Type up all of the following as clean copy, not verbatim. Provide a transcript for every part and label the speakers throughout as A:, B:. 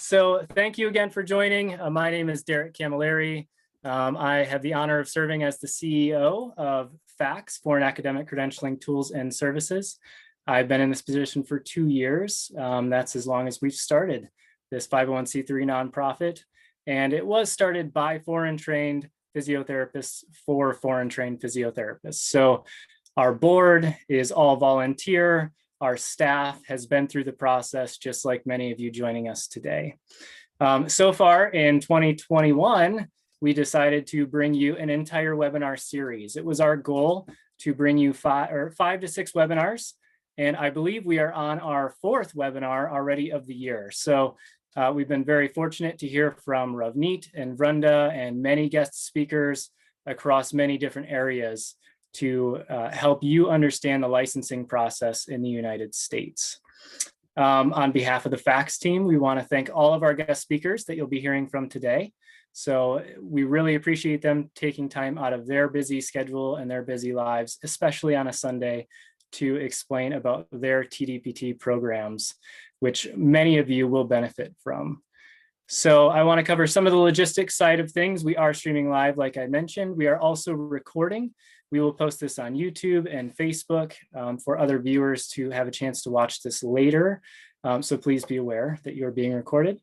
A: So thank you again for joining. My name is Derek Camilleri. I have the honor of serving as the CEO of FACS, Foreign Academic Credentialing Tools and Services. I've been in this position for 2 years. That's as long as we've started this 501c3 nonprofit. And it was started by foreign-trained physiotherapists for foreign-trained physiotherapists. So our board is all volunteer. Our staff has been through the process, just like many of you joining us today. So far in 2021, we decided to bring you an entire webinar series. It was our goal to bring you 5 to 6 webinars, and I believe we are on our 4th webinar already of the year. So we've been very fortunate to hear from Ravneet and Vrunda and many guest speakers across many different areas to help you understand the licensing process in the United States. On behalf of the FACS team, we want to thank all of our guest speakers that you'll be hearing from today. So we really appreciate them taking time out of their busy schedule and their busy lives, especially on a Sunday, to explain about their tDPT programs, which many of you will benefit from. So I want to cover some of the logistics side of things. We are streaming live, like I mentioned. We are also recording. We will post this on YouTube and Facebook for other viewers to have a chance to watch this later. So please be aware that you're being recorded.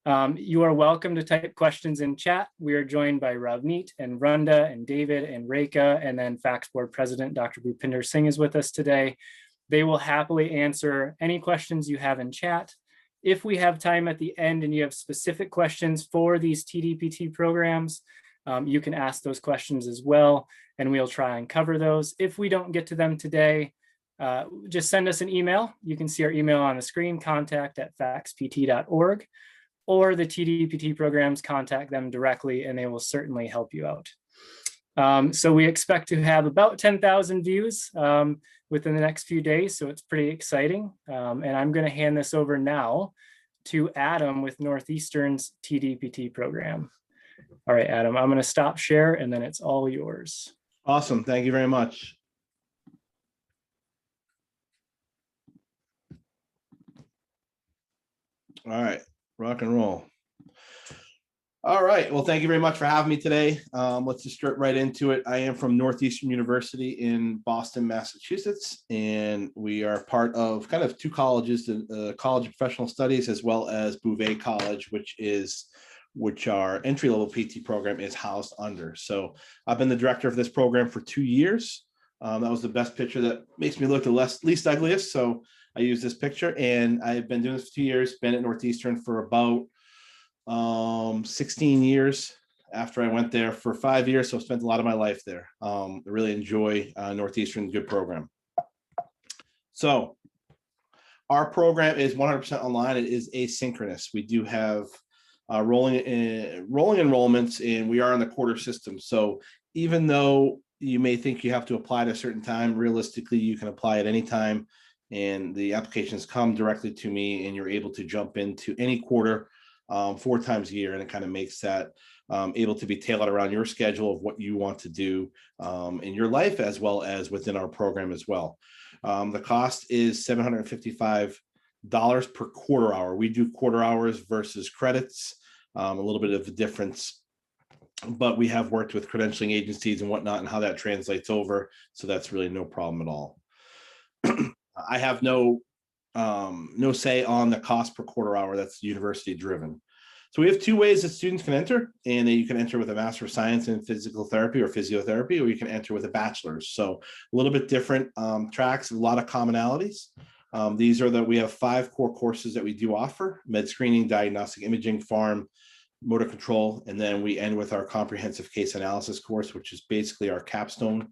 A: You are welcome to type questions in chat. We are joined by Ravneet and Vrunda and David and Rekha, and then FACS Board President Dr. Bhupinder Singh is with us today. They will happily answer any questions you have in chat. If we have time at the end and you have specific questions for these tDPT programs, you can ask those questions as well, and we'll try and cover those. If we don't get to them today, just send us an email. You can see our email on the screen, contact@facspt.org, or the tDPT programs, contact them directly, and they will certainly help you out. So we expect to have about 10,000 views within the next few days, so it's pretty exciting. And I'm going to hand this over now to Adam with Northeastern's tDPT program. All right, Adam, I'm going to stop share, and then it's all yours.
B: Awesome. Thank you very much. All right, rock and roll. All right, well, thank you very much for having me today. Let's just get right into it. I am from Northeastern University in Boston, Massachusetts, and we are part of kind of 2 colleges, the College of Professional Studies, as well as Bouvet College, which our entry-level PT program is housed under. So I've been the director of this program for 2 years. That was the best picture that makes me look the least ugliest. So I use this picture, and I've been doing this for 2 years, been at Northeastern for about 16 years after I went there for 5 years. So I spent a lot of my life there. I really enjoy Northeastern, good program. So our program is 100% online. It is asynchronous. We do have rolling enrollments, and we are in the quarter system. So even though you may think you have to apply at a certain time, realistically, you can apply at any time, and the applications come directly to me, and you're able to jump into any quarter 4 times a year, and it kind of makes that able to be tailored around your schedule of what you want to do in your life, as well as within our program as well. The cost is $755 per quarter hour. We do quarter hours versus credits, a little bit of a difference, but we have worked with credentialing agencies and whatnot and how that translates over. So that's really no problem at all. I have no say on the cost per quarter hour. That's university driven. So we have 2 ways that students can enter, and you can enter with a Master of Science in Physical Therapy or Physiotherapy, or you can enter with a bachelor's. So a little bit different tracks, a lot of commonalities. We have 5 core courses that we do offer: med screening, diagnostic imaging, pharm, motor control, and then we end with our comprehensive case analysis course, which is basically our capstone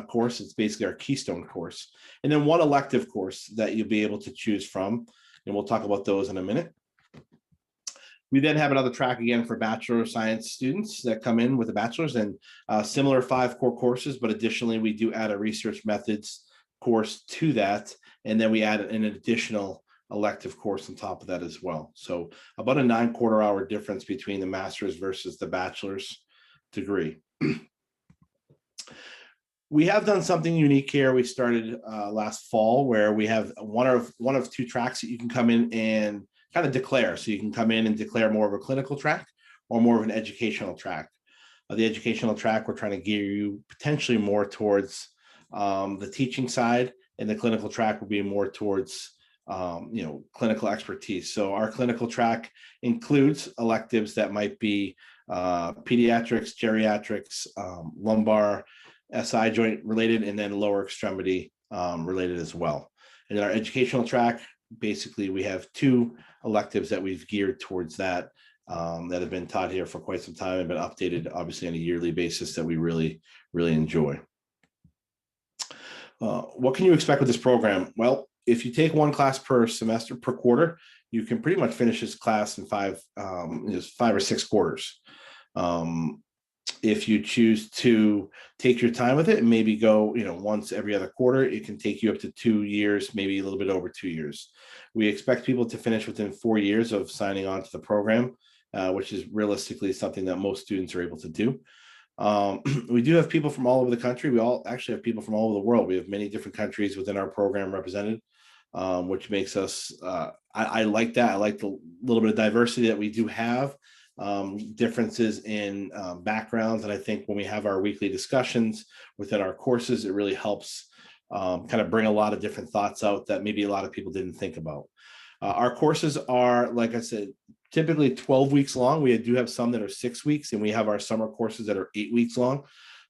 B: course. It's basically our keystone course. And then 1 elective course that you'll be able to choose from, and we'll talk about those in a minute. We then have another track again for Bachelor of Science students that come in with a bachelor's, and similar 5 core courses, but additionally, we do add a research methods course to that, and then we add an additional elective course on top of that as well. So about a 9 quarter hour difference between the master's versus the bachelor's degree. We have done something unique here. We started last fall, where we have one of 2 tracks that you can come in and kind of declare. So you can come in and declare more of a clinical track or more of an educational track. The educational track, we're trying to gear you potentially more towards the teaching side, and the clinical track will be more towards clinical expertise. So our clinical track includes electives that might be pediatrics, geriatrics, lumbar, SI joint related, and then lower extremity related as well. And then our educational track, basically we have 2 electives that we've geared towards that have been taught here for quite some time and been updated obviously on a yearly basis that we really enjoy. What can you expect with this program? Well, if you take 1 class per semester per quarter, you can pretty much finish this class in 5 or 6 quarters. If you choose to take your time with it and maybe go, once every other quarter, it can take you up to 2 years, maybe a little bit over 2 years. We expect people to finish within 4 years of signing on to the program, which is realistically something that most students are able to do. We do have people from all over the country. We all actually have people from all over the world. We have many different countries within our program represented, which makes us, I like that. I like the little bit of diversity that we do have. Differences in backgrounds. And I think when we have our weekly discussions within our courses, it really helps kind of bring a lot of different thoughts out that maybe a lot of people didn't think about. Our courses are, like I said, typically 12 weeks long. We do have some that are 6 weeks, and we have our summer courses that are 8 weeks long.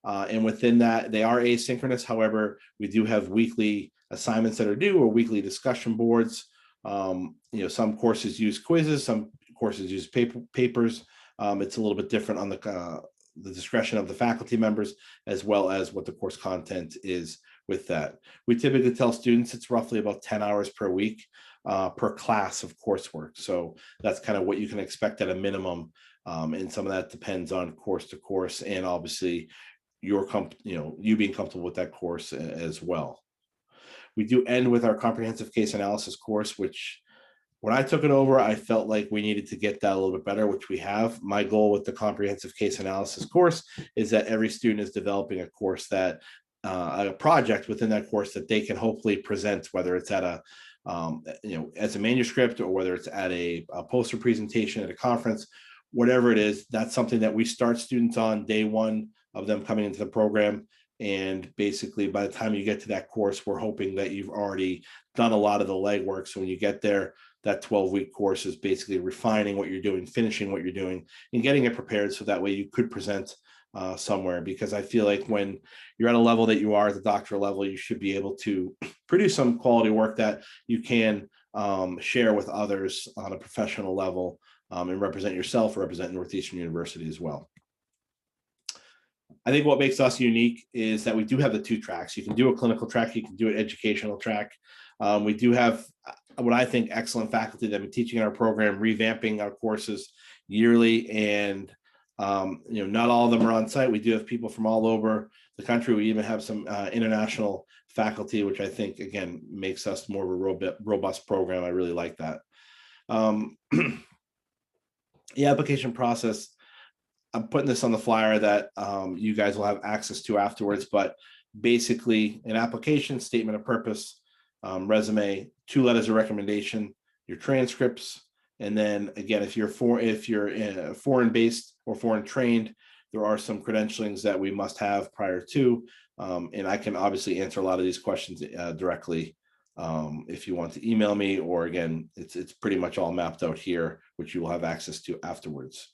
B: And within that, they are asynchronous. However, we do have weekly assignments that are due or weekly discussion boards. Some courses use quizzes, some courses use papers. It's a little bit different on the discretion of the faculty members, as well as what the course content is with that. We typically tell students it's roughly about 10 hours per week per class of coursework. So that's kind of what you can expect at a minimum. And some of that depends on course to course, and obviously you being comfortable with that course as well. We do end with our comprehensive case analysis course, which when I took it over, I felt like we needed to get that a little bit better, which we have. My goal with the comprehensive case analysis course is that every student is developing a course that a project within that course that they can hopefully present, whether it's at a as a manuscript or whether it's at a poster presentation at a conference, whatever it is. That's something that we start students on day 1 of them coming into the program. And basically, by the time you get to that course, we're hoping that you've already done a lot of the legwork. So when you get there, that 12-week course is basically refining what you're doing, finishing what you're doing, and getting it prepared so that way you could present somewhere. Because I feel like when you're at a level that you are at the doctoral level, you should be able to produce some quality work that you can share with others on a professional level and represent yourself or represent Northeastern University as well. I think what makes us unique is that we do have the 2 tracks. You can do a clinical track, you can do an educational track. We do have what I think excellent faculty that have been teaching in our program, revamping our courses yearly, and not all of them are on site. We do have people from all over the country. We even have some international faculty, which I think again makes us more of a robust program. I really like that. The application process, I'm putting this on the flyer that you guys will have access to afterwards, but basically an application, statement of purpose, resume, 2 letters of recommendation, your transcripts, and then again, if you're foreign based or foreign trained, there are some credentialings that we must have prior to, and I can obviously answer a lot of these questions directly if you want to email me, or again, it's pretty much all mapped out here, which you will have access to afterwards.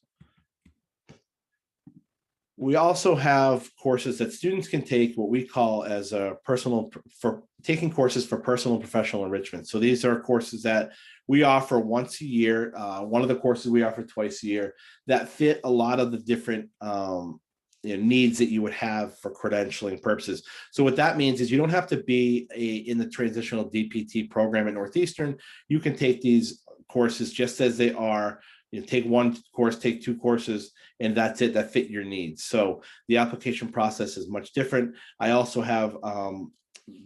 B: We also have courses that students can take, what we call as taking courses for personal and professional enrichment. So these are courses that we offer once a year. One of the courses we offer twice a year that fit a lot of the different needs that you would have for credentialing purposes. So what that means is you don't have to be in the transitional DPT program at Northeastern. You can take these courses just as they are. You take 1 course, take 2 courses, and that's it, that fit your needs. So the application process is much different. I also have,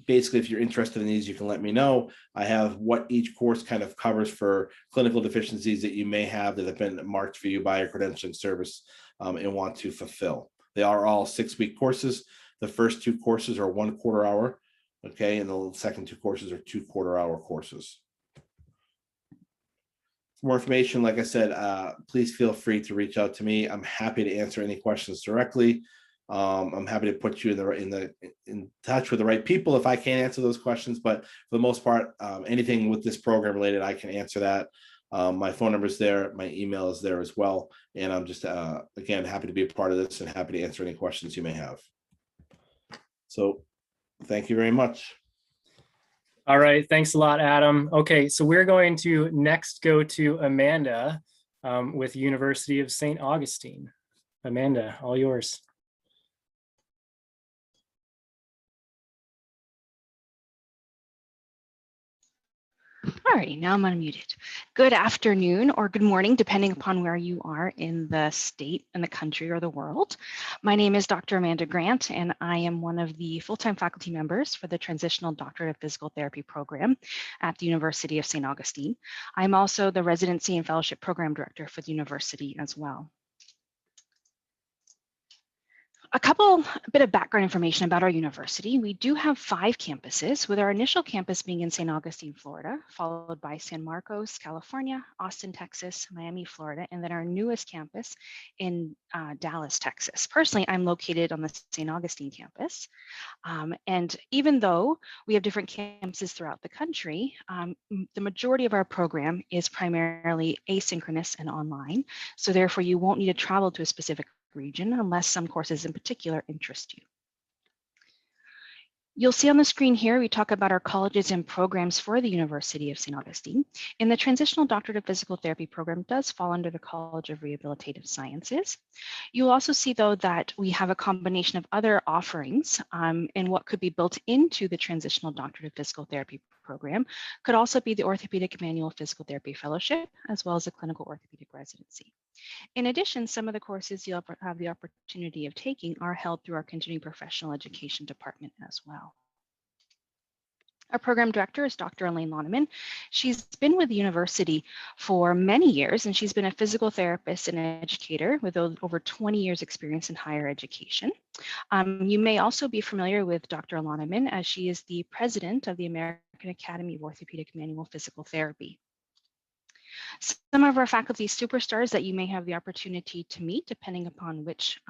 B: basically, if you're interested in these, you can let me know. I have what each course kind of covers for clinical deficiencies that you may have that have been marked for you by a credentialing service and want to fulfill. They are all 6-week courses. The first 2 courses are 1 quarter hour, okay, and the second 2 courses are 2 quarter hour courses. For more information, like I said, please feel free to reach out to me. I'm happy to answer any questions directly. I'm happy to put you in touch with the right people if I can't answer those questions. But for the most part, anything with this program related, I can answer that. My phone number is there. My email is there as well. And I'm just, again, happy to be a part of this and happy to answer any questions you may have. So thank you very much.
A: All right, thanks a lot, Adam. Okay, so we're going to next go to Amanda with University of St. Augustine. Amanda, all yours.
C: All right, now I'm unmuted. Good afternoon or good morning, depending upon where you are in the state and the country or the world. My name is Dr. Amanda Grant, and I am one of the full-time faculty members for the Transitional Doctorate of Physical Therapy program at the University of St. Augustine. I'm also the Residency and Fellowship Program Director for the university as well. A bit of background information about our university. We do have 5 campuses, with our initial campus being in St. Augustine, Florida, followed by San Marcos, California, Austin, Texas, Miami, Florida, and then our newest campus in Dallas, Texas. Personally, I'm located on the St. Augustine campus. And even though we have different campuses throughout the country, the majority of our program is primarily asynchronous and online. So therefore, you won't need to travel to a specific region unless some courses in particular interest you. You'll see on the screen here, we talk about our colleges and programs for the University of St. Augustine. And the Transitional Doctorate of Physical Therapy program does fall under the College of Rehabilitative Sciences. You'll also see, though, that we have a combination of other offerings, and what could be built into the Transitional Doctorate of Physical Therapy program could also be the Orthopedic Manual Physical Therapy Fellowship, as well as a Clinical Orthopedic Residency. In addition, some of the courses you'll have the opportunity of taking are held through our continuing professional education department as well. Our program director is Dr. Elaine Lonerman. She's been with the university for many years, and she's been a physical therapist and educator with over 20 years experience in higher education. You may also be familiar with Dr. Lonerman, as she is the president of the American Academy of Orthopedic Manual Physical Therapy. Some of our faculty superstars that you may have the opportunity to meet, depending upon which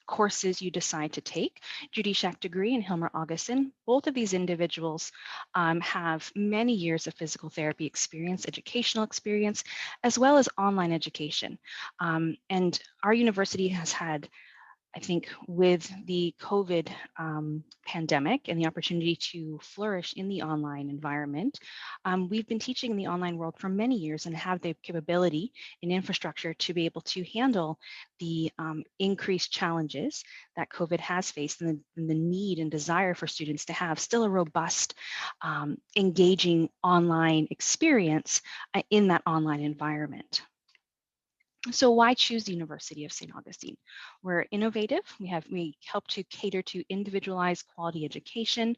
C: courses you decide to take: Judy Shack-Degree and Hilmer Augustine. Both of these individuals have many years of physical therapy experience, educational experience, as well as online education. And our university has had, I think, with the COVID pandemic and the opportunity to flourish in the online environment, we've been teaching in the online world for many years and have the capability and infrastructure to be able to handle the increased challenges that COVID has faced, and the need and desire for students to have still a robust, engaging online experience in that online environment. So why choose the University of St. Augustine? We're innovative. We help to cater to individualized quality education.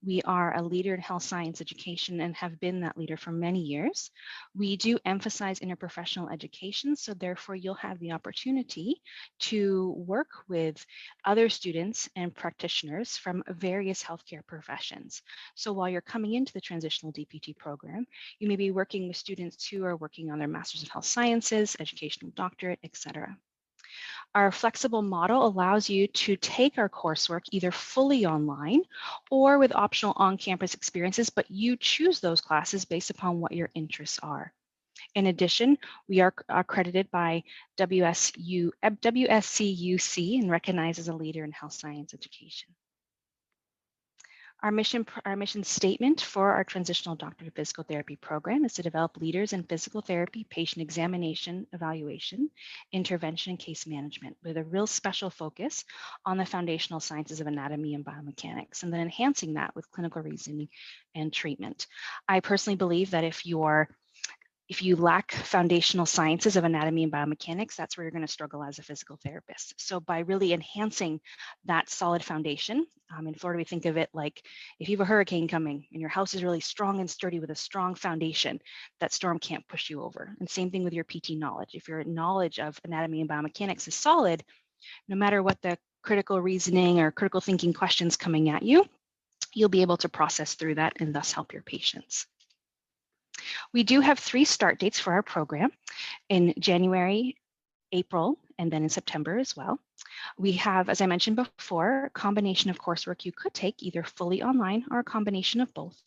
C: We are a leader in health science education and have been that leader for many years. We do emphasize interprofessional education, so therefore you'll have the opportunity to work with other students and practitioners from various healthcare professions. So while you're coming into the Transitional DPT program, you may be working with students who are working on their Masters of Health Sciences, educational doctorate, etc. Our flexible model allows you to take our coursework either fully online or with optional on-campus experiences, but you choose those classes based upon what your interests are. In addition, we are accredited by WSCUC and recognized as a leader in health science education. Our mission statement for our Transitional Doctorate of Physical Therapy program is to develop leaders in physical therapy, patient examination, evaluation, intervention, and case management, with a real special focus on the foundational sciences of anatomy and biomechanics, and then enhancing that with clinical reasoning and treatment. I personally believe that if you lack foundational sciences of anatomy and biomechanics, that's where you're going to struggle as a physical therapist. So by really enhancing that solid foundation, in Florida, we think of it like if you have a hurricane coming and your house is really strong and sturdy with a strong foundation, that storm can't push you over. And same thing with your PT knowledge. If your knowledge of anatomy and biomechanics is solid, no matter what the critical reasoning or critical thinking questions coming at you, you'll be able to process through that and thus help your patients. We do have 3 start dates for our program in January, April, and then in September as well. We have, as I mentioned before, a combination of coursework you could take either fully online or a combination of both.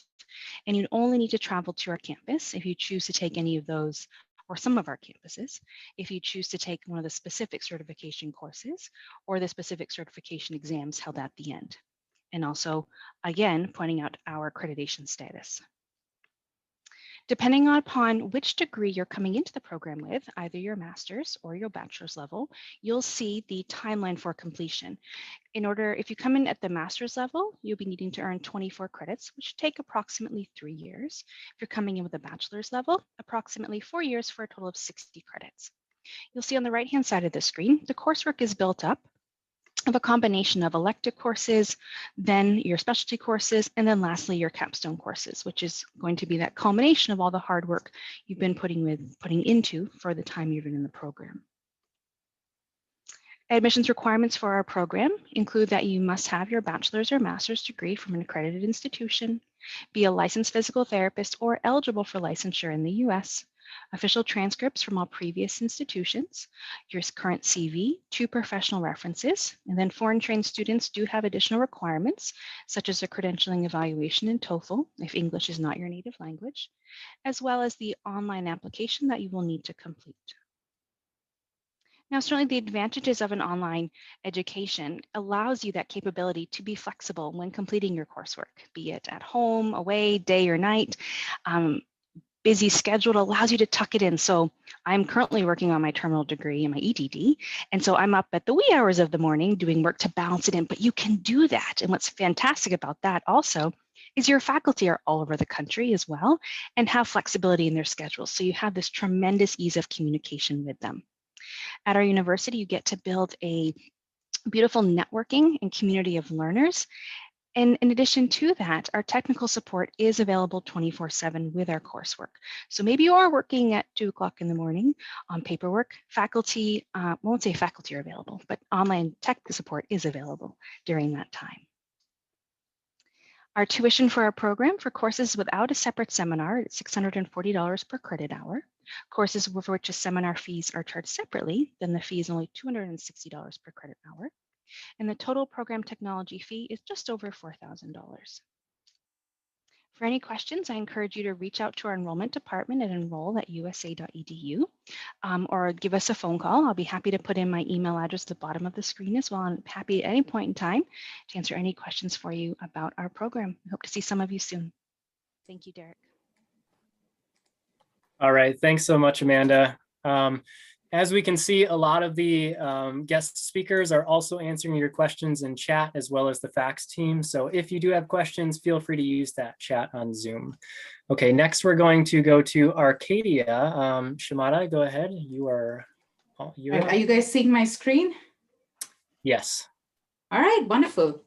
C: And you'd only need to travel to our campus if you choose to take any of those or some of our campuses, if you choose to take one of the specific certification courses or the specific certification exams held at the end. And also, again, pointing out our accreditation status. Depending upon which degree you're coming into the program with, either your master's or your bachelor's level, you'll see the timeline for completion. If you come in at the master's level, you'll be needing to earn 24 credits, which take approximately 3 years. If you're coming in with a bachelor's level, approximately 4 years for a total of 60 credits. You'll see on the right-hand side of the screen, the coursework is built up of a combination of elective courses, then your specialty courses, and then lastly your capstone courses, which is going to be that culmination of all the hard work you've been putting into for the time you've been in the program. Admissions requirements for our program include that you must have your bachelor's or master's degree from an accredited institution, be a licensed physical therapist or eligible for licensure in the US, official transcripts from all previous institutions, your current CV, 2 professional references, and then foreign trained students do have additional requirements, such as a credentialing evaluation in TOEFL, if English is not your native language, as well as the online application that you will need to complete. Now, certainly the advantages of an online education allows you that capability to be flexible when completing your coursework, be it at home, away, day or night. Busy schedule allows you to tuck it in. So I'm currently working on my terminal degree in my EDD. And so I'm up at the wee hours of the morning doing work to balance it in, but you can do that. And what's fantastic about that also is your faculty are all over the country as well and have flexibility in their schedules. So you have this tremendous ease of communication with them. At our university, you get to build a beautiful networking and community of learners. And in addition to that, our technical support is available 24/7 with our coursework. So maybe you are working at 2 o'clock in the morning on paperwork. Faculty, won't say faculty are available, but online tech support is available during that time. Our tuition for our program for courses without a separate seminar is $640 per credit hour. Courses for which the seminar fees are charged separately, then the fee is only $260 per credit hour. And the total program technology fee is just over $4,000. For any questions, I encourage you to reach out to our enrollment department at enroll@usa.edu or give us a phone call. I'll be happy to put in my email address at the bottom of the screen as well. I'm happy at any point in time to answer any questions for you about our program. I hope to see some of you soon. Thank you, Derek.
A: All right, thanks so much, Amanda. As we can see, a lot of the guest speakers are also answering your questions in chat as well as the fax team. So if you do have questions, feel free to use that chat on Zoom. Okay, next we're going to go to Arcadia. Shamada, go ahead. Are
D: you guys seeing my screen?
A: Yes.
D: All right, wonderful.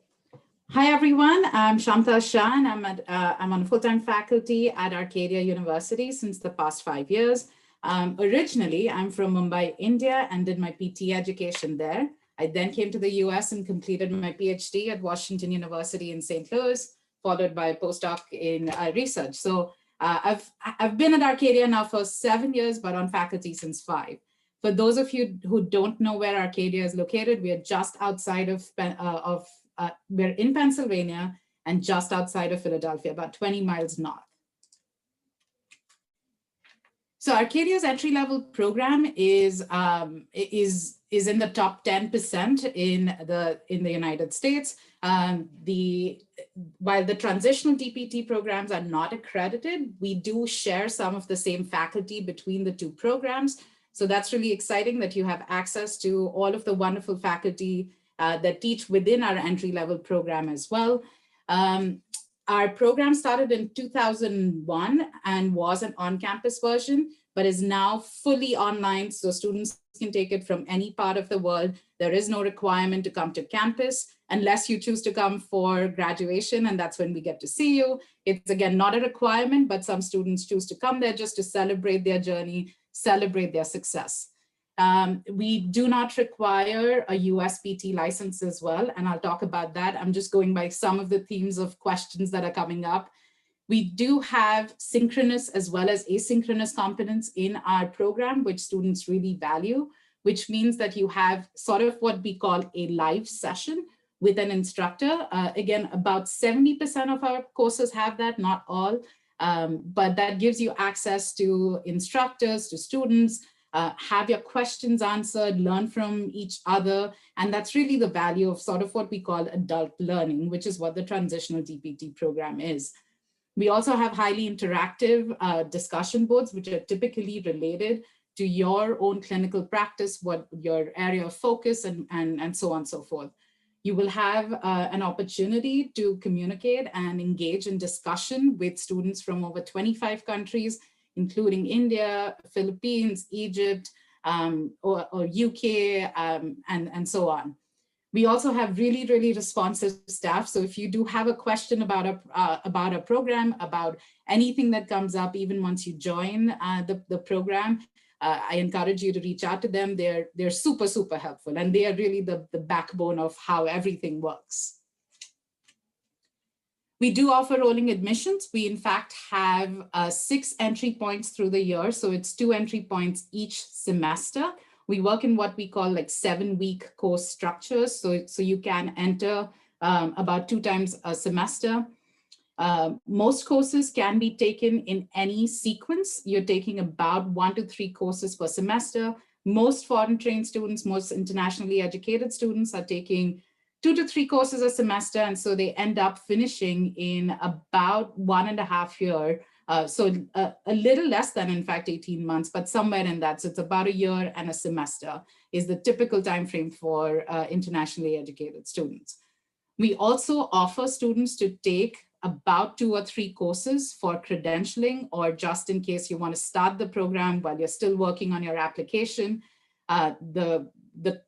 D: Hi, everyone. I'm Shanta Shah, and I'm on full-time faculty at Arcadia University since the past 5 years. Originally, I'm from Mumbai, India, and did my PT education there. I then came to the US and completed my PhD at Washington University in St. Louis, followed by a postdoc in research. So I've been at Arcadia now for 7 years, but on faculty since 5. For those of you who don't know where Arcadia is located, we are just outside we're in Pennsylvania and just outside of Philadelphia, about 20 miles north. So Arcadia's entry-level program is in the top 10% in the United States. While the transitional TPT programs are not accredited, we do share some of the same faculty between the 2 programs. So that's really exciting that you have access to all of the wonderful faculty that teach within our entry-level program as well. Our program started in 2001 and was an on-campus version, but is now fully online, so students can take it from any part of the world. There is no requirement to come to campus unless you choose to come for graduation, and that's when we get to see you. It's, again, not a requirement, but some students choose to come there just to celebrate their journey, celebrate their success. We do not require a USPT license as well, and I'll talk about that. I'm just going by some of the themes of questions that are coming up. We do have synchronous as well as asynchronous components in our program, which students really value, which means that you have sort of what we call a live session with an instructor. Again, about 70% of our courses have that, not all, but that gives you access to instructors, to students, have your questions answered, learn from each other. And that's really the value of sort of what we call adult learning, which is what the Transitional DPT program is. We also have highly interactive discussion boards, which are typically related to your own clinical practice, what your area of focus, and so on and so forth. You will have an opportunity to communicate and engage in discussion with students from over 25 countries, including India, Philippines, Egypt, or UK, and so on. We also have really, really responsive staff. So if you do have a question about a program, about anything that comes up, even once you join the program, I encourage you to reach out to them. They're super, super helpful. And they are really the backbone of how everything works. We do offer rolling admissions. We, in fact, have 6 entry points through the year. So it's 2 entry points each semester. We work in what we call like 7-week course structures. So you can enter about 2 times a semester. Most courses can be taken in any sequence. You're taking about 1 to 3 courses per semester. Most foreign trained students, most internationally educated students are taking 2 to 3 courses a semester. And so they end up finishing in about 1.5 years. So a little less than, in fact, 18 months, but somewhere in that. So it's about 1 year and a semester is the typical time frame for internationally educated students. We also offer students to take about 2 or 3 courses for credentialing, or just in case you want to start the program while you're still working on your application. The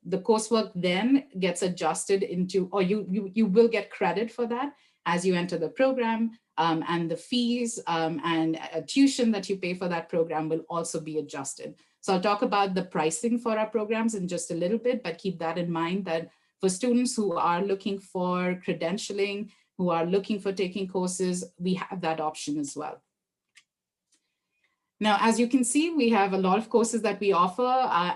D: coursework then gets adjusted into, or you will get credit for that as you enter the program. And the fees and tuition that you pay for that program will also be adjusted. So I'll talk about the pricing for our programs in just a little bit, but keep that in mind that for students who are looking for credentialing, who are looking for taking courses, we have that option as well. Now, as you can see, we have a lot of courses that we offer,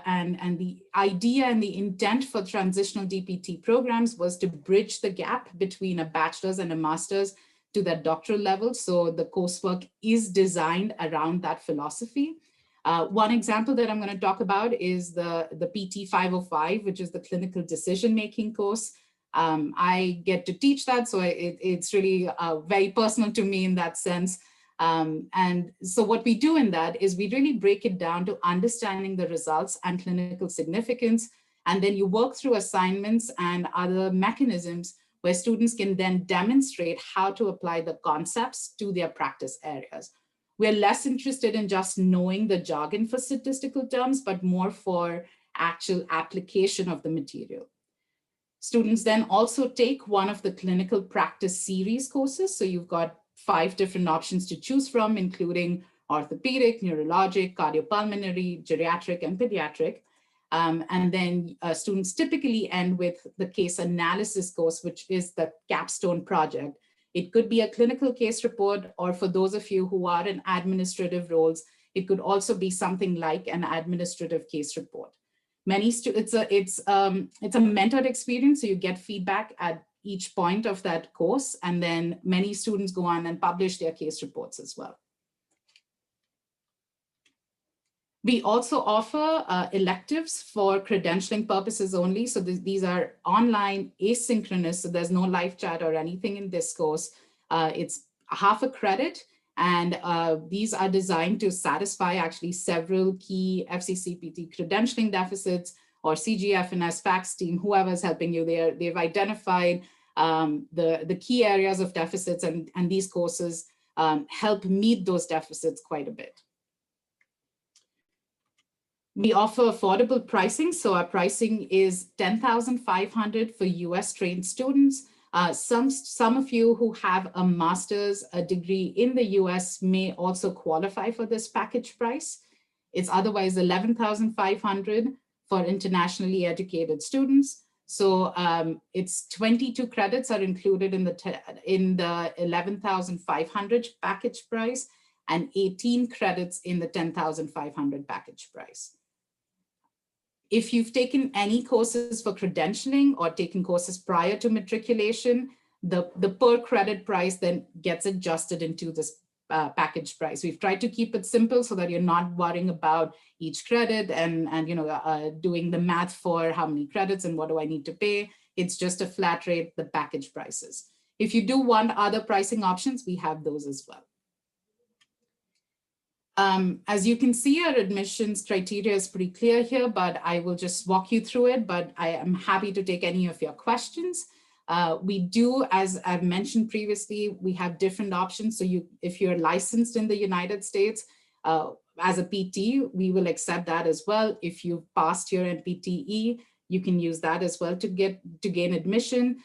D: and the idea and the intent for transitional DPT programs was to bridge the gap between a bachelor's and a master's to that doctoral level. So the coursework is designed around that philosophy. One example that I'm going to talk about is the PT 505, which is the clinical decision-making course. I get to teach that, so it's really very personal to me in that sense. And so what we do in that is we really break it down to understanding the results and clinical significance. And then you work through assignments and other mechanisms where students can then demonstrate how to apply the concepts to their practice areas. We're less interested in just knowing the jargon for statistical terms, but more for actual application of the material. Students then also take one of the clinical practice series courses. So you've got 5 different options to choose from, including orthopedic, neurologic, cardiopulmonary, geriatric, and pediatric. And then students typically end with the case analysis course, which is the capstone project. It could be a clinical case report, or for those of you who are in administrative roles, it could also be something like an administrative case report. It's a mentored experience, so you get feedback at each point of that course, and then many students go on and publish their case reports as well. We also offer electives for credentialing purposes only. So these are online, asynchronous, so there's no live chat or anything in this course. It's half a credit, and these are designed to satisfy actually several key FCCPT credentialing deficits, or CGFNS FACS team, whoever's helping you there. They've identified the key areas of deficits, and these courses help meet those deficits quite a bit. We offer affordable pricing. So our pricing is $10,500 for US trained students. Some of you who have a master's degree in the US may also qualify for this package price. It's otherwise $11,500 for internationally educated students. So it's 22 credits are included in the 11,500 package price and 18 credits in the 10,500 package price. If you've taken any courses for credentialing or taken courses prior to matriculation, the per credit price then gets adjusted into this package price. We've tried to keep it simple so that you're not worrying about each credit and doing the math for how many credits and what do I need to pay. It's just a flat rate, the package prices. If you do want other pricing options, we have those as well. As you can see, our admissions criteria is pretty clear here, but I will just walk you through it, but I am happy to take any of your questions. We do, as I've mentioned previously, we have different options. So if you're licensed in the United States as a PT, we will accept that as well. If you've passed your NPTE, you can use that as well to gain admission.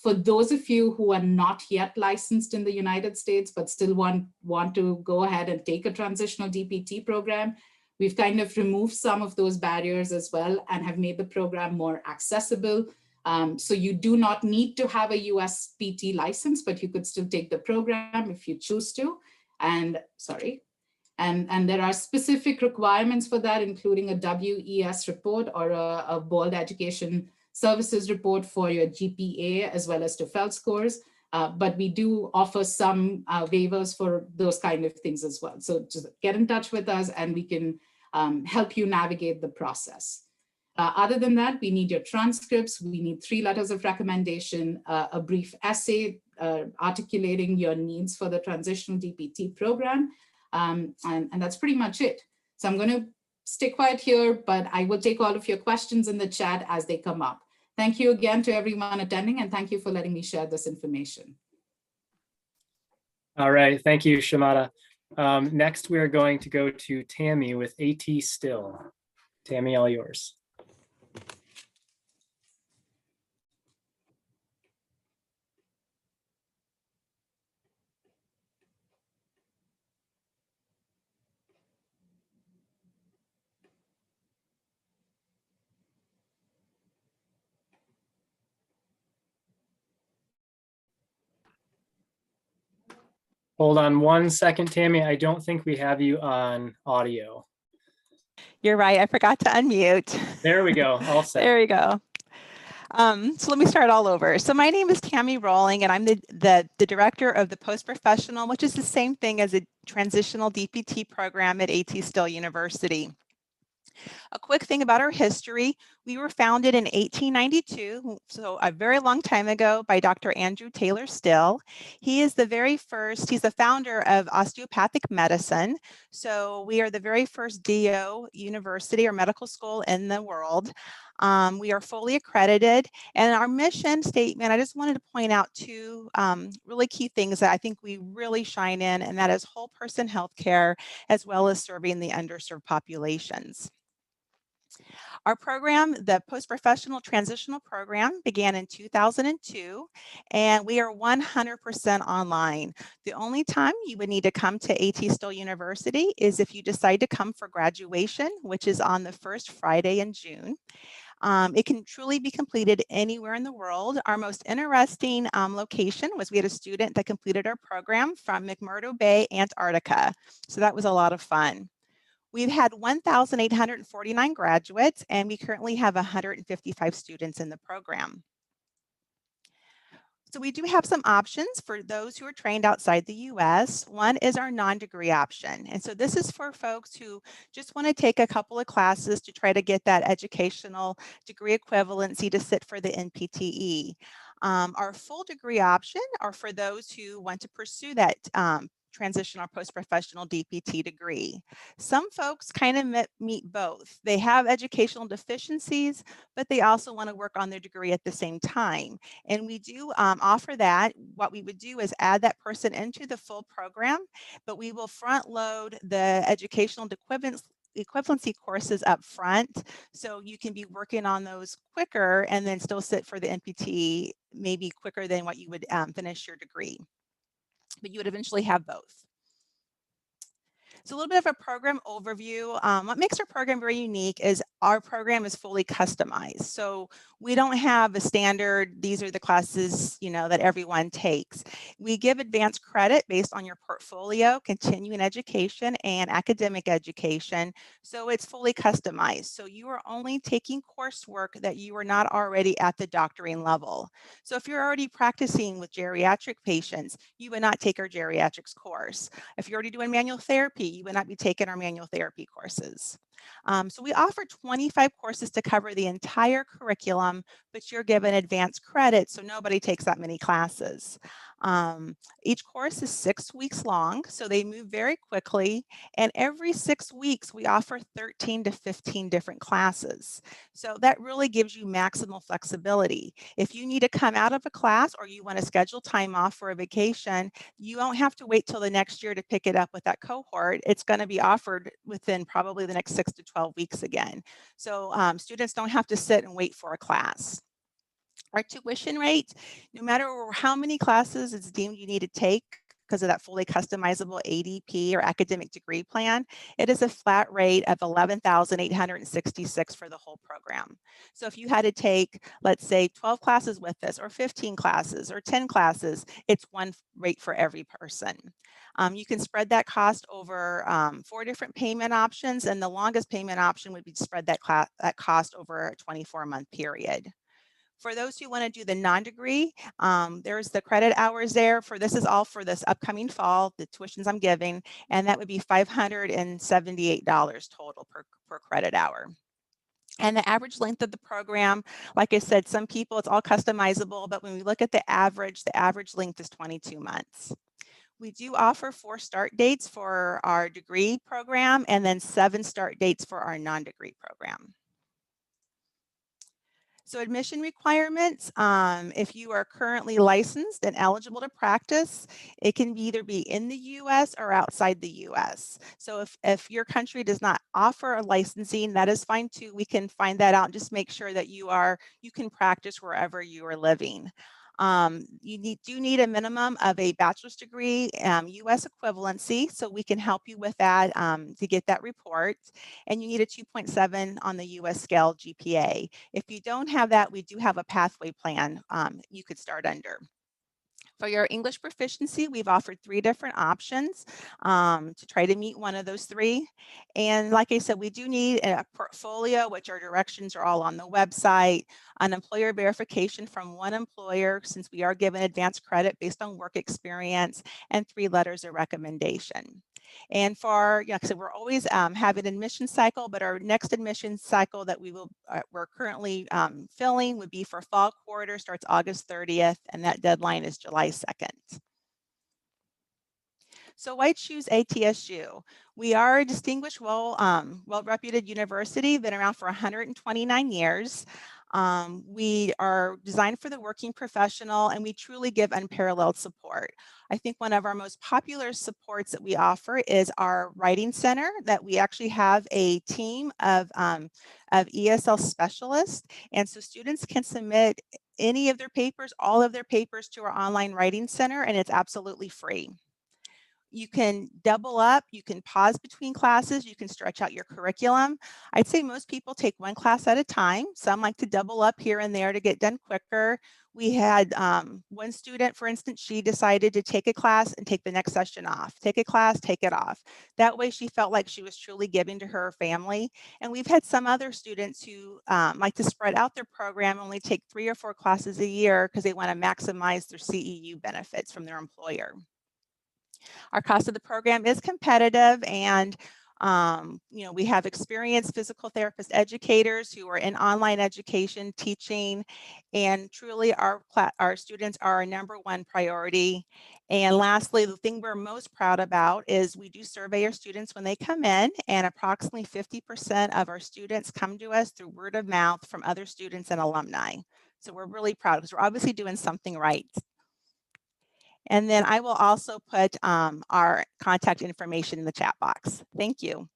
D: For those of you who are not yet licensed in the United States, but still want to go ahead and take a transitional DPT program, we've kind of removed some of those barriers as well and have made the program more accessible. So you do not need to have a US PT license, but you could still take the program if you choose to. And there are specific requirements for that, including a WES report or a Board Education Services report for your GPA as well as TOEFL scores. But we do offer some waivers for those kind of things as well. So just get in touch with us and we can help you navigate the process. Other than that, we need your transcripts. We need 3 letters of recommendation, a brief essay articulating your needs for the transitional DPT program. And that's pretty much it. So I'm going to stay quiet here, but I will take all of your questions in the chat as they come up. Thank you again to everyone attending, and thank you for letting me share this information.
A: All right, thank you, Shamata. Next, we are going to go to Tammy with AT Still. Tammy, all yours. Hold on 1 second, Tammy. I don't think we have you on audio.
E: You're right. I forgot to unmute.
A: There we go. All set.
E: There we go. So let me start all over. So my name is Tammy Rolling, and I'm the director of the post-professional, which is the same thing as a transitional DPT program at AT Still University. A quick thing about our history, we were founded in 1892, so a very long time ago, by Dr. Andrew Taylor Still. He is the very first, he's the founder of osteopathic medicine. So we are the very first DO university or medical school in the world. We are fully accredited, and our mission statement, I just wanted to point out 2 really key things that I think we really shine in, and that is whole person healthcare, as well as serving the underserved populations. Our program, the Post-Professional Transitional Program, began in 2002, and we are 100% online. The only time you would need to come to AT Still University is if you decide to come for graduation, which is on the first Friday in June. It can truly be completed anywhere in the world. Our most interesting location was we had a student that completed our program from McMurdo Bay, Antarctica. So that was a lot of fun. We've had 1,849 graduates, and we currently have 155 students in the program. So we do have some options for those who are trained outside the US. One is our non-degree option. And so this is for folks who just want to take a couple of classes to try to get that educational degree equivalency to sit for the NPTE. Our full degree option are for those who want to pursue that transition or post-professional DPT degree. Some folks kind of meet both. They have educational deficiencies, but they also want to work on their degree at the same time. And we do offer that. What we would do is add that person into the full program, but we will front load the educational equivalency courses up front, so you can be working on those quicker and then still sit for the NPT maybe quicker than what you would finish your degree. But you would eventually have both. So a little bit of a program overview. What makes our program very unique is our program is fully customized. So we don't have a standard, these are the classes, that everyone takes. We give advanced credit based on your portfolio, continuing education, and academic education. So it's fully customized. So you are only taking coursework that you are not already at the doctoring level. So if you're already practicing with geriatric patients, you would not take our geriatrics course. If you're already doing manual therapy, you would not be taking our manual therapy courses. So we offer 25 courses to cover the entire curriculum, but you're given advanced credit, so nobody takes that many classes. Each course is 6 weeks long, so they move very quickly. And every 6 weeks, we offer 13 to 15 different classes. So that really gives you maximal flexibility. If you need to come out of a class or you want to schedule time off for a vacation, you won't have to wait till the next year to pick it up with that cohort. It's going to be offered within probably the next 6 to 12 weeks again. So students don't have to sit and wait for a class. Our tuition rate, no matter how many classes it's deemed you need to take because of that fully customizable ADP or academic degree plan, it is a flat rate of $11,866 for the whole program. So if you had to take, let's say, 12 classes with us, or 15 classes, or 10 classes, it's one rate for every person. You can spread that cost over 4 different payment options, and the longest payment option would be to spread that cost over a 24-month period. For those who want to do the non-degree, there's the credit hours there. This is all for this upcoming fall, the tuitions I'm giving, and that would be $578 total per credit hour. And the average length of the program, like I said, some people, it's all customizable, but when we look at the average length is 22 months. We do offer 4 start dates for our degree program and then 7 start dates for our non-degree program. So admission requirements, if you are currently licensed and eligible to practice, it can either be in the US or outside the US. So if your country does not offer a licensing, that is fine too. We can find that out and just make sure that you can practice wherever you are living. You do need a minimum of a bachelor's degree, US equivalency, so we can help you with that to get that report. And you need a 2.7 on the US scale GPA. If you don't have that, we do have a pathway plan you could start under. For your English proficiency, we've offered 3 different options to try to meet one of those 3. And like I said, we do need a portfolio, which our directions are all on the website, an employer verification from one employer, since we are given advanced credit based on work experience, and 3 letters of recommendation. And for, like I said, we're always have an admission cycle, but our next admission cycle that we're currently filling would be for fall quarter, starts August 30th, and that deadline is July 2nd. So why choose ATSU? We are a distinguished, well-reputed university, been around for 129 years. We are designed for the working professional, and we truly give unparalleled support. I think one of our most popular supports that we offer is our writing center, that we actually have a team of ESL specialists. And so students can submit any of their papers, all of their papers, to our online writing center, and it's absolutely free. You can double up, you can pause between classes, you can stretch out your curriculum. I'd say most people take 1 class at a time. Some like to double up here and there to get done quicker. We had one student, for instance, she decided to take a class and take the next session off. Take a class, take it off. That way she felt like she was truly giving to her family. And we've had some other students who like to spread out their program, only take 3 or 4 classes a year because they want to maximize their CEU benefits from their employer. Our cost of the program is competitive, and we have experienced physical therapist educators who are in online education teaching, and truly our students are our #1 priority. And lastly, the thing we're most proud about is we do survey our students when they come in, and approximately 50% of our students come to us through word of mouth from other students and alumni. So we're really proud because we're obviously doing something right. And then I will also put our contact information in the chat box. Thank you.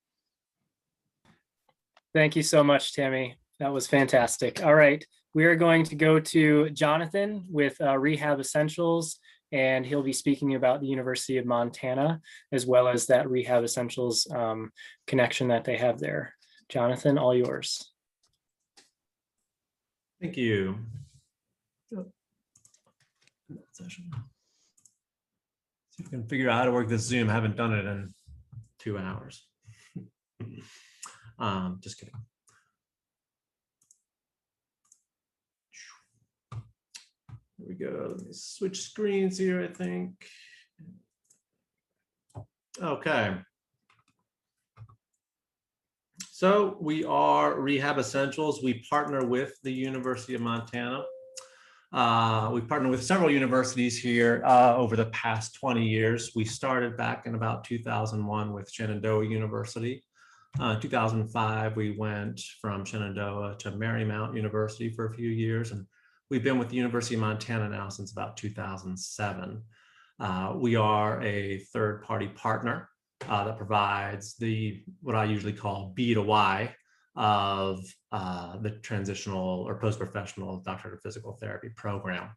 A: Thank you so much, Tammy. That was fantastic. All right, we are going to go to Jonathan with Rehab Essentials. and he'll be speaking about the University of Montana, as well as that Rehab Essentials connection that they have there. Jonathan, all yours.
F: Thank you. See if we can figure out how to work this Zoom. I haven't done it in 2 hours. Just kidding. Here we go. Let me switch screens here, I think. Okay. So we are Rehab Essentials. We partner with the University of Montana. We've partnered with several universities here over the past 20 years. We started back in about 2001 with Shenandoah University. 2005, we went from Shenandoah to Marymount University for a few years, and we've been with the University of Montana now since about 2007. We are a third-party partner that provides what I usually call B to Y of the transitional or post-professional Doctorate of Physical Therapy program.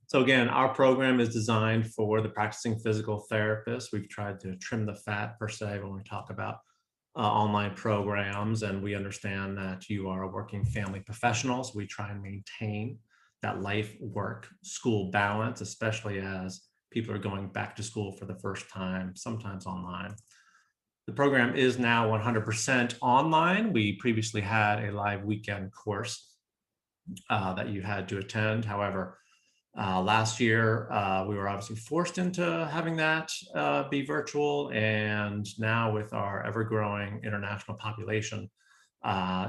F: So again, our program is designed for the practicing physical therapist. We've tried to trim the fat per se when we talk about online programs, and we understand that you are a working family professional. So we try and maintain that life, work, school balance, especially as people are going back to school for the first time, sometimes online. The program is now 100% online. We previously had a live weekend course that you had to attend. However, last year, we were obviously forced into having that be virtual. And now with our ever-growing international population,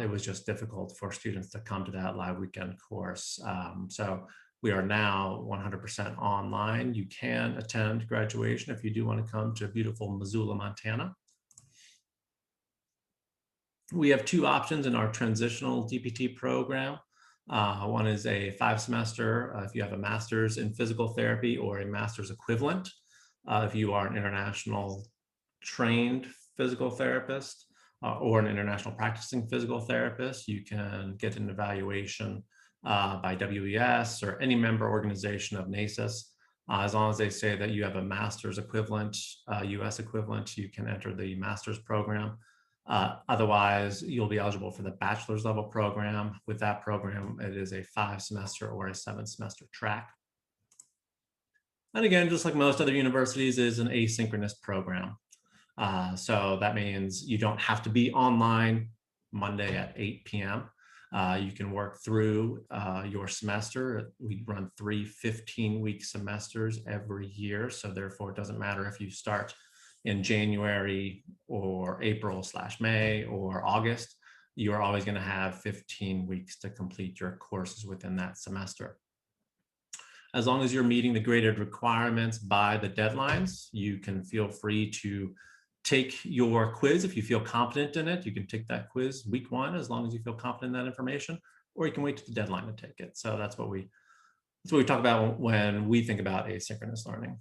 F: it was just difficult for students to come to that live weekend course. So we are now 100% online. You can attend graduation if you do want to come to beautiful Missoula, Montana. We have two options in our transitional DPT program. One is a 5-semester if you have a master's in physical therapy or a master's equivalent. If you are an international trained physical therapist or an international practicing physical therapist, you can get an evaluation by WES or any member organization of NACIS. As long as they say that you have a master's equivalent, US equivalent, you can enter the master's program. Otherwise, you'll be eligible for the bachelor's level program. With that program, it is a 5-semester or a 7-semester track. And again, just like most other universities, it is an asynchronous program. So that means you don't have to be online Monday at 8 p.m. You can work through your semester. We run 3 15-week semesters every year. So therefore, it doesn't matter if you start in January or April/May or August, you're always going to have 15 weeks to complete your courses within that semester. As long as you're meeting the graded requirements by the deadlines, you can feel free to take your quiz. If you feel confident in it, you can take that quiz week 1, as long as you feel confident in that information, or you can wait to the deadline to take it. So that's what we talk about when we think about asynchronous learning.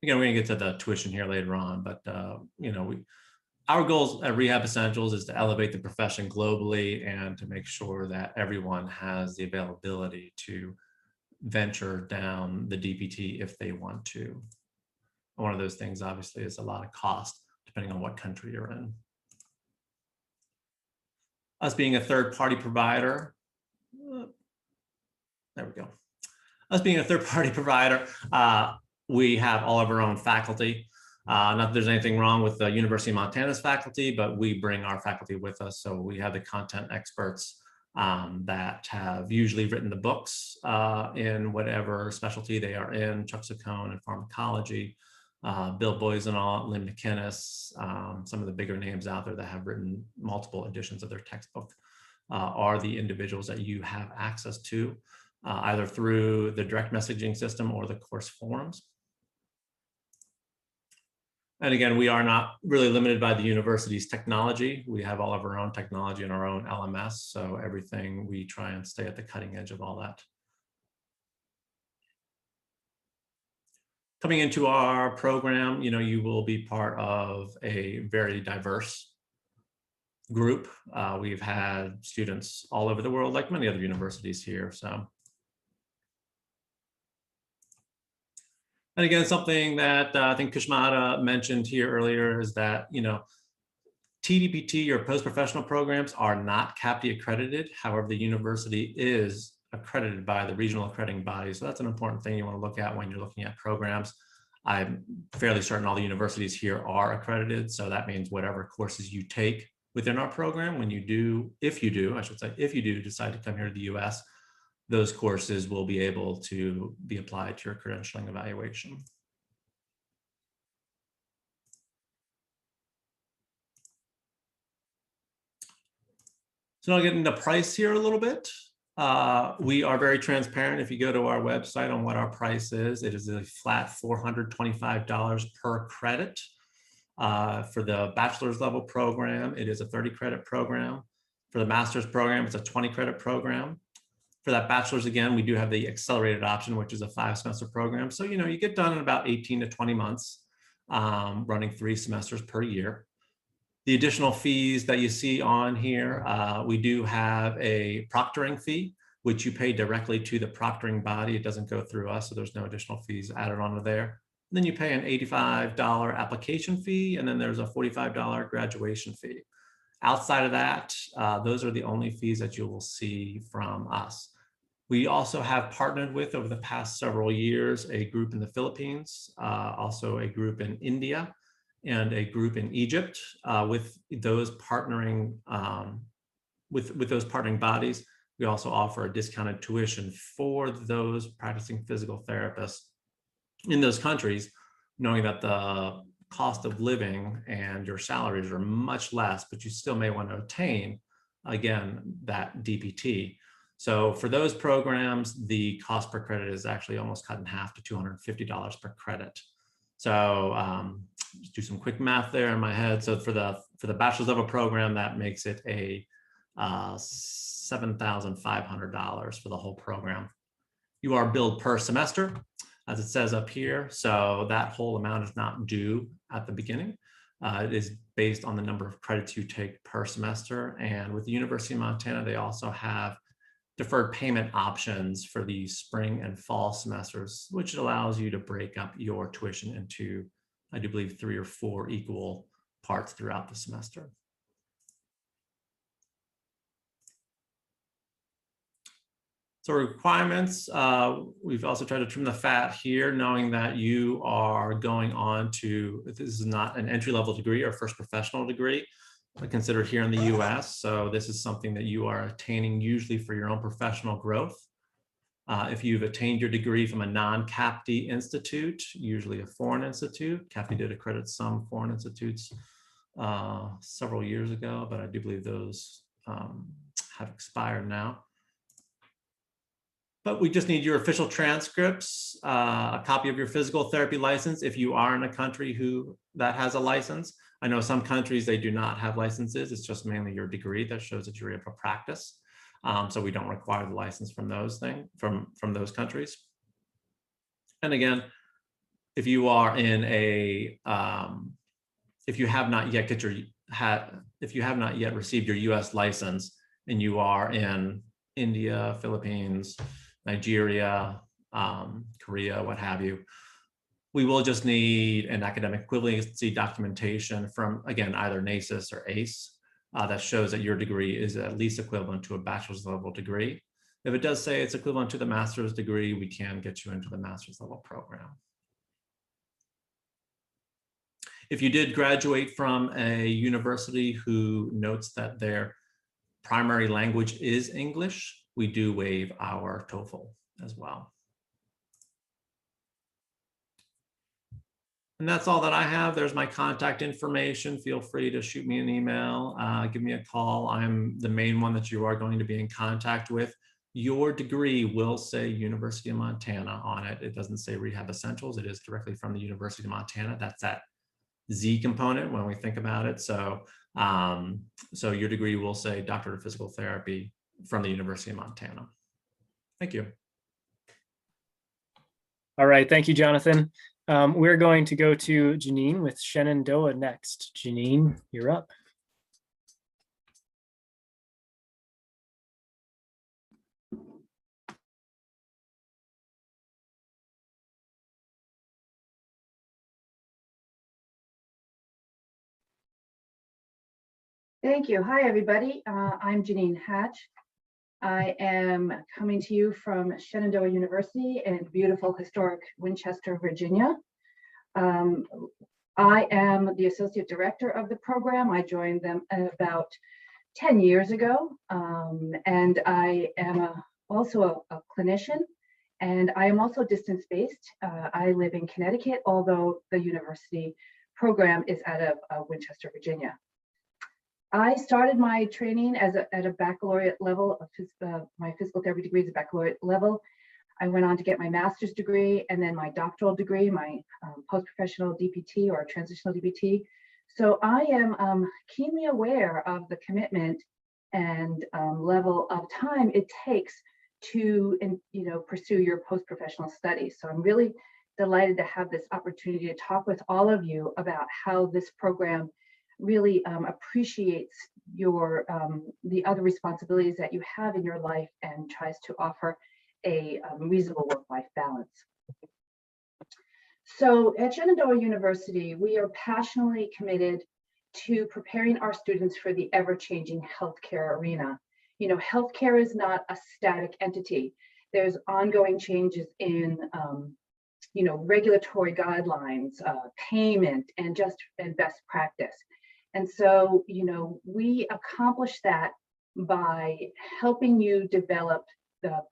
F: Again, we're going to get to the tuition here later on, but our goals at Rehab Essentials is to elevate the profession globally and to make sure that everyone has the availability to venture down the DPT if they want to. One of those things, obviously, is a lot of cost, depending on what country you're in. Us being a third-party provider, there we go. Us being a third-party provider, we have all of our own faculty. Not that there's anything wrong with the University of Montana's faculty, but we bring our faculty with us. So we have the content experts that have usually written the books in whatever specialty they are in, Chuck Saccone in pharmacology, Bill Boisenault, Lynn McInnes, some of the bigger names out there that have written multiple editions of their textbook are the individuals that you have access to, either through the direct messaging system or the course forums. And again, we are not really limited by the university's technology. We have all of our own technology and our own LMS. So everything, we try and stay at the cutting edge of all that. Coming into our program, you will be part of a very diverse group. We've had students all over the world, like many other universities here. So, and again, something that I think Kushmata mentioned here earlier is that, tDPT or post-professional programs are not CAPTE accredited. However, the university is accredited by the regional accrediting body. So that's an important thing you want to look at when you're looking at programs. I'm fairly certain all the universities here are accredited. So that means whatever courses you take within our program, if you do decide to come here to the US, those courses will be able to be applied to your credentialing evaluation. So I'll get into price here a little bit. We are very transparent. If you go to our website on what our price is, it is a flat $425 per credit. For the bachelor's level program, it is a 30 credit program. For the master's program, it's a 20 credit program. For that bachelor's, again, we do have the accelerated option, which is a 5-semester program. So, you get done in about 18 to 20 months, running 3 semesters per year. The additional fees that you see on here, we do have a proctoring fee, which you pay directly to the proctoring body. It doesn't go through us, so there's no additional fees added onto there. And then you pay an $85 application fee, and then there's a $45 graduation fee. Outside of that, those are the only fees that you will see from us. We also have partnered with, over the past several years, a group in the Philippines, also a group in India, and a group in Egypt. With those partnering with those partnering bodies, we also offer a discounted tuition for those practicing physical therapists in those countries, knowing that the cost of living and your salaries are much less, but you still may want to attain, again, that DPT. So for those programs, the cost per credit is actually almost cut in half to $250 per credit. So just do some quick math there in my head. So for the bachelor's level program, that makes it a $7,500 for the whole program. You are billed per semester, as it says up here. So that whole amount is not due at the beginning. It is based on the number of credits you take per semester. And with the University of Montana, they also have deferred payment options for the spring and fall semesters, which allows you to break up your tuition into, I do believe, 3 or 4 equal parts throughout the semester. So requirements, we've also tried to trim the fat here, knowing that you are going on to, this is not an entry-level degree or first professional degree considered here in the US. So this is something that you are attaining usually for your own professional growth. If you've attained your degree from a non-CAPTE institute, usually a foreign institute, CAPTE did accredit some foreign institutes several years ago, but I do believe those have expired now. But we just need your official transcripts, a copy of your physical therapy license if you are in a country that has a license. I know some countries, they do not have licenses. It's just mainly your degree that shows that you're able to practice. So we don't require the license from those from those countries. And again, if you are in a, if you have not yet received your US license and you are in India, Philippines, Nigeria, Korea, what have you, we will just need an academic equivalency documentation from, again, either NACIS or ACE that shows that your degree is at least equivalent to a bachelor's level degree. If it does say it's equivalent to the master's degree, we can get you into the master's level program. If you did graduate from a university who notes that their primary language is English, we do waive our TOEFL as well. And that's all that I have. There's my contact information. Feel free to shoot me an email, give me a call. I'm the main one that you are going to be in contact with. Your degree will say University of Montana on it. It doesn't say Rehab Essentials. It is directly from the University of Montana. That's that Z component when we think about it. So, so your degree will say Doctorate of Physical Therapy from the University of Montana. Thank you.
A: All right, thank you, Jonathan. We're going to go to Janine with Shenandoah next. Janine, you're up.
G: Thank you. Hi, everybody. I'm Janine Hatch. I am coming to you from Shenandoah University in beautiful historic Winchester, Virginia. I am the associate director of the program. I joined them about 10 years ago, and I am also a clinician, and I am also distance-based. I live in Connecticut, although the university program is out of Winchester, Virginia. I started my training at a baccalaureate level. My physical therapy degree is a baccalaureate level. I went on to get my master's degree and then my doctoral degree, my post-professional DPT or transitional DPT. So I am keenly aware of the commitment and level of time it takes to pursue your post-professional studies. So I'm really delighted to have this opportunity to talk with all of you about how this program really appreciates your the other responsibilities that you have in your life and tries to offer a reasonable work-life balance. So at Shenandoah University, we are passionately committed to preparing our students for the ever-changing healthcare arena. You know, healthcare is not a static entity. There's ongoing changes in regulatory guidelines, payment, and best practice. And so, we accomplish that by helping you develop the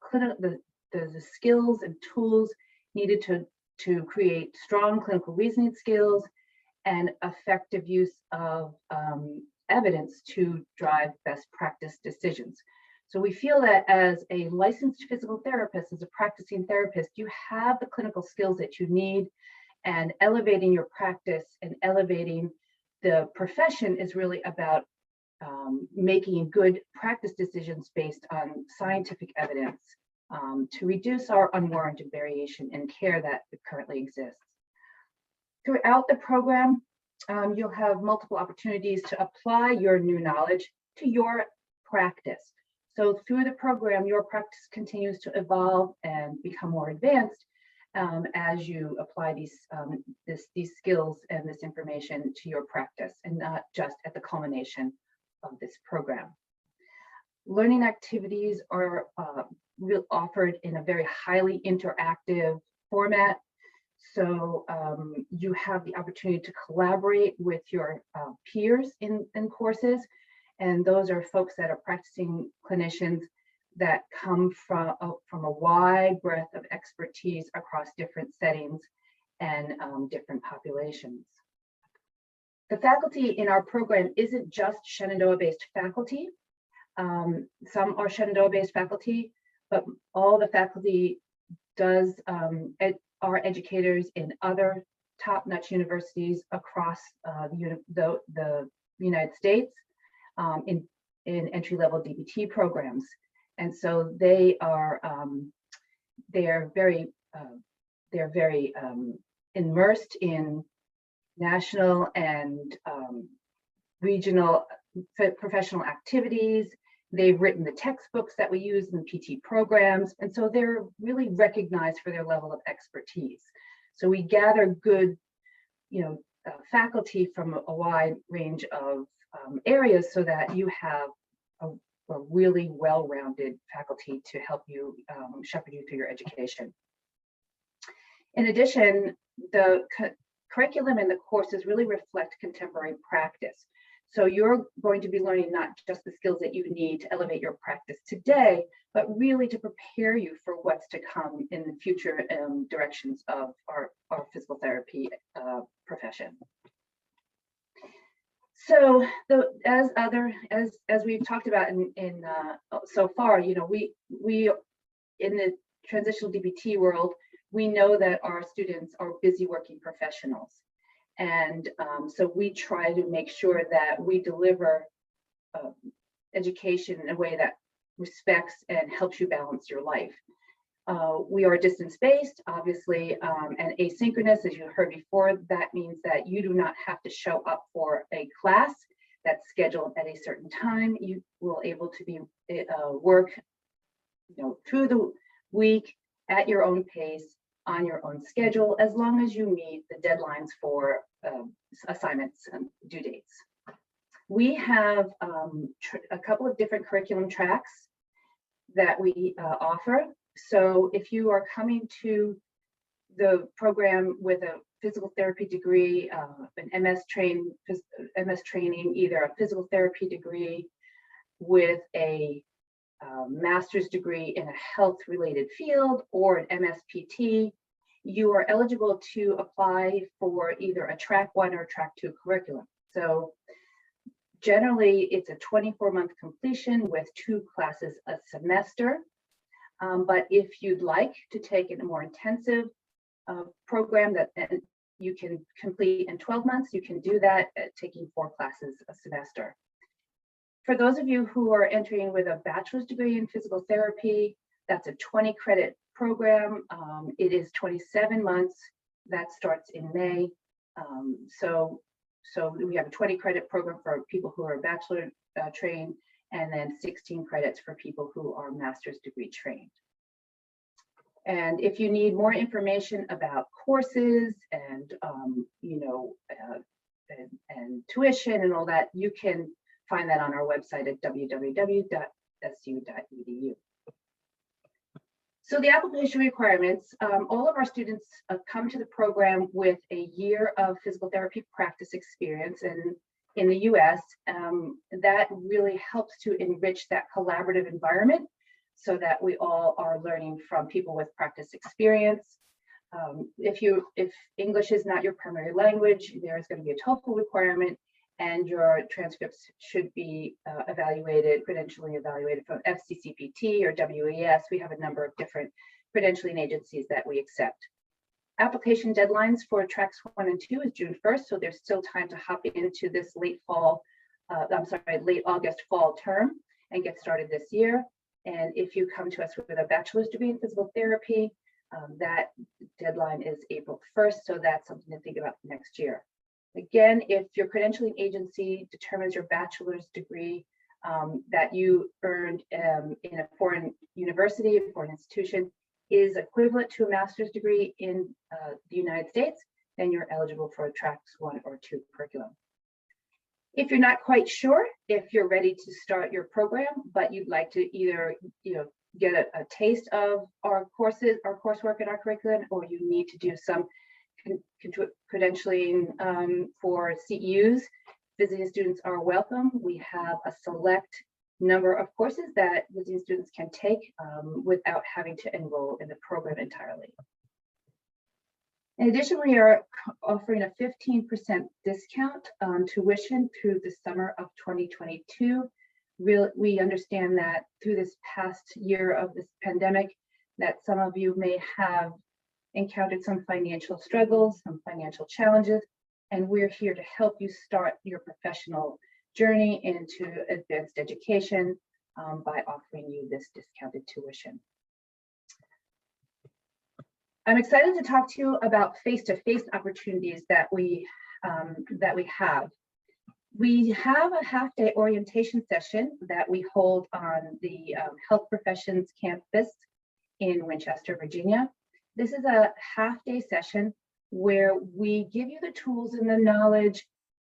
G: skills and tools needed to create strong clinical reasoning skills and effective use of evidence to drive best practice decisions. So we feel that as a licensed physical therapist, as a practicing therapist, you have the clinical skills that you need, and elevating your practice and elevating the profession is really about making good practice decisions based on scientific evidence to reduce our unwarranted variation in care that currently exists. Throughout the program, you'll have multiple opportunities to apply your new knowledge to your practice. So through the program, your practice continues to evolve and become more advanced as you apply these skills and this information to your practice, and not just at the culmination of this program. Learning activities are offered in a very highly interactive format. So you have the opportunity to collaborate with your peers in courses. And those are folks that are practicing clinicians that come from a wide breadth of expertise across different settings and different populations. The faculty in our program isn't just Shenandoah-based faculty. Some are Shenandoah-based faculty, but all the faculty are educators in other top-notch universities across the United States in entry-level DPT programs. And so they are very immersed in national and regional professional activities. They've written the textbooks that we use in the PT programs. And so they're really recognized for their level of expertise. So we gather good, faculty from a wide range of areas so that you have a really well-rounded faculty to help you shepherd you through your education. In addition, the curriculum and the courses really reflect contemporary practice. So you're going to be learning not just the skills that you need to elevate your practice today, but really to prepare you for what's to come in the future directions of our physical therapy profession. So as we've talked about in so far, we in the transitional DPT world, we know that our students are busy working professionals. And so we try to make sure that we deliver education in a way that respects and helps you balance your life. We are distance-based, obviously, and asynchronous, as you heard before. That means that you do not have to show up for a class that's scheduled at a certain time. You will able to be work, through the week at your own pace, on your own schedule, as long as you meet the deadlines for assignments and due dates. We have a couple of different curriculum tracks that we offer. So if you are coming to the program with a physical therapy degree, an MS training, either a physical therapy degree with a master's degree in a health related field, or an MSPT, you are eligible to apply for either a track 1 or track 2 curriculum. So generally it's a 24-month completion with 2 classes a semester. But if you'd like to take a more intensive program that you can complete in 12 months, you can do that taking 4 classes a semester. For those of you who are entering with a bachelor's degree in physical therapy, that's a 20 credit program. It is 27 months. That starts in May. So we have a 20 credit program for people who are bachelor trained, and then 16 credits for people who are master's degree trained. And if you need more information about courses and and tuition and all that, you can find that on our website at www.su.edu. So the application requirements, all of our students come to the program with a year of physical therapy practice experience in the US. That really helps to enrich that collaborative environment so that we all are learning from people with practice experience. If English is not your primary language, there's going to be a TOEFL requirement, and your transcripts should be credentialing evaluated from FCCPT or WES. We have a number of different credentialing agencies that we accept. Application deadlines for tracks 1 and 2 is June 1st, so there's still time to hop into this late August fall term and get started this year. And if you come to us with a bachelor's degree in physical therapy, that deadline is April 1st, so that's something to think about for next year. Again, if your credentialing agency determines your bachelor's degree that you earned in a foreign university, a foreign institution, is equivalent to a master's degree in the United States, then you're eligible for a tracks 1 or 2 curriculum. If you're not quite sure if you're ready to start your program, but you'd like to either get a taste of our courses, our coursework, and our curriculum, or you need to do some credentialing for CEUs, visiting students are welcome. We have a select number of courses that visiting students can take without having to enroll in the program entirely. In addition, we are offering a 15% discount on tuition through the summer of 2022. We understand that through this past year of this pandemic, that some of you may have encountered some financial struggles, some financial challenges, and we're here to help you start your professional journey into advanced education by offering you this discounted tuition. I'm excited to talk to you about face-to-face opportunities that we have. We have a half-day orientation session that we hold on the Health Professions campus in Winchester, Virginia. This is a half-day session where we give you the tools and the knowledge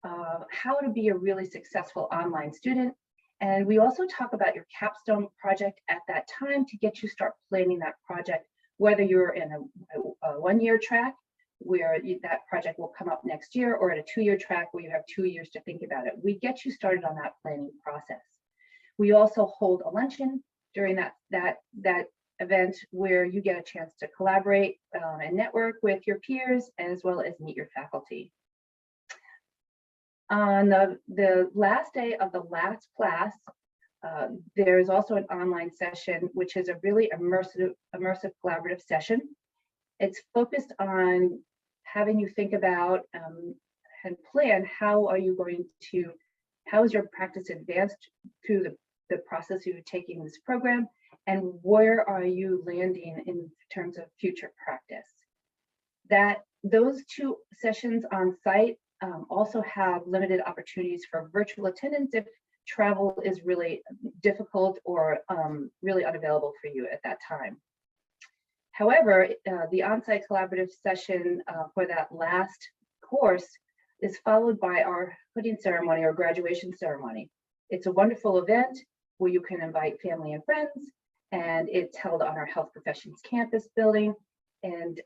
G: of how to be a really successful online student. And we also talk about your capstone project at that time to get you start planning that project, whether you're in a one-year track where that project will come up next year, or at a 2-year track where you have 2 years to think about it. We get you started on that planning process. We also hold a luncheon during that event where you get a chance to collaborate and network with your peers, as well as meet your faculty. On the last day of the last class, there's also an online session, which is a really immersive collaborative session. It's focused on having you think about and plan how is your practice advanced through the process of taking this program, and where are you landing in terms of future practice. That those 2 sessions on site also have limited opportunities for virtual attendance if travel is really difficult or really unavailable for you at that time. However, the on-site collaborative session for that last course is followed by our hooding ceremony or graduation ceremony. It's a wonderful event where you can invite family and friends, and it's held on our health professions campus building, and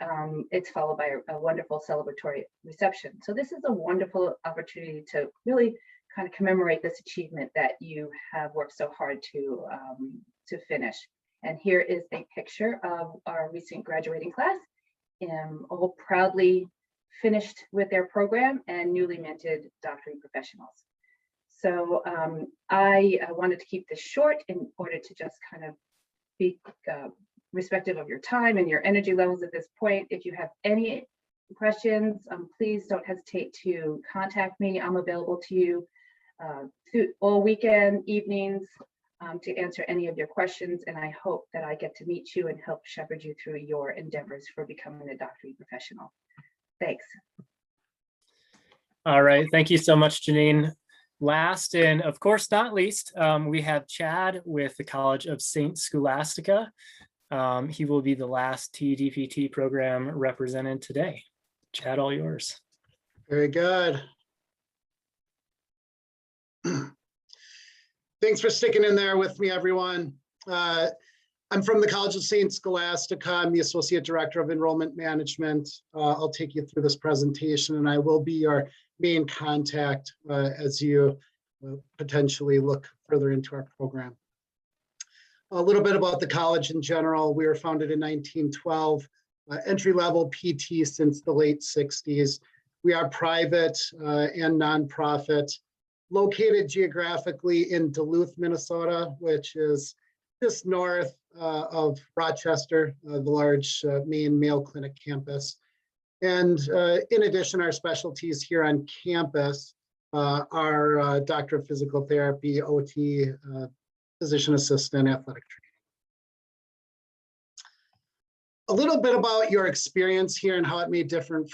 G: it's followed by a wonderful celebratory reception. So this is a wonderful opportunity to really kind of commemorate this achievement that you have worked so hard to finish. And here is a picture of our recent graduating class, all proudly finished with their program and newly minted doctorate professionals. So I wanted to keep this short in order to just kind of be respectful of your time and your energy levels at this point. If you have any questions, please don't hesitate to contact me. I'm available to you all weekend, evenings, to answer any of your questions. And I hope that I get to meet you and help shepherd you through your endeavors for becoming a doctorate professional. Thanks.
A: All right, thank you so much, Janine. Last and of course not least, we have Chad with the College of St. Scholastica. He will be the last tDPT program represented today. Chad, all yours.
H: Very good. Thanks for sticking in there with me, everyone. I'm from the College of St. Scholastica. I'm the Associate Director of Enrollment Management. I'll take you through this presentation, and I will be your main contact as you potentially look further into our program. A little bit about the college in general. We were founded in 1912, entry-level PT since the late 60s. We are private and nonprofit, located geographically in Duluth, Minnesota, which is just north of Rochester, the large main Mayo Clinic campus. And in addition, our specialties here on campus are Doctor of Physical Therapy, OT, physician assistant, athletic training. A little bit about your experience here and how it may differ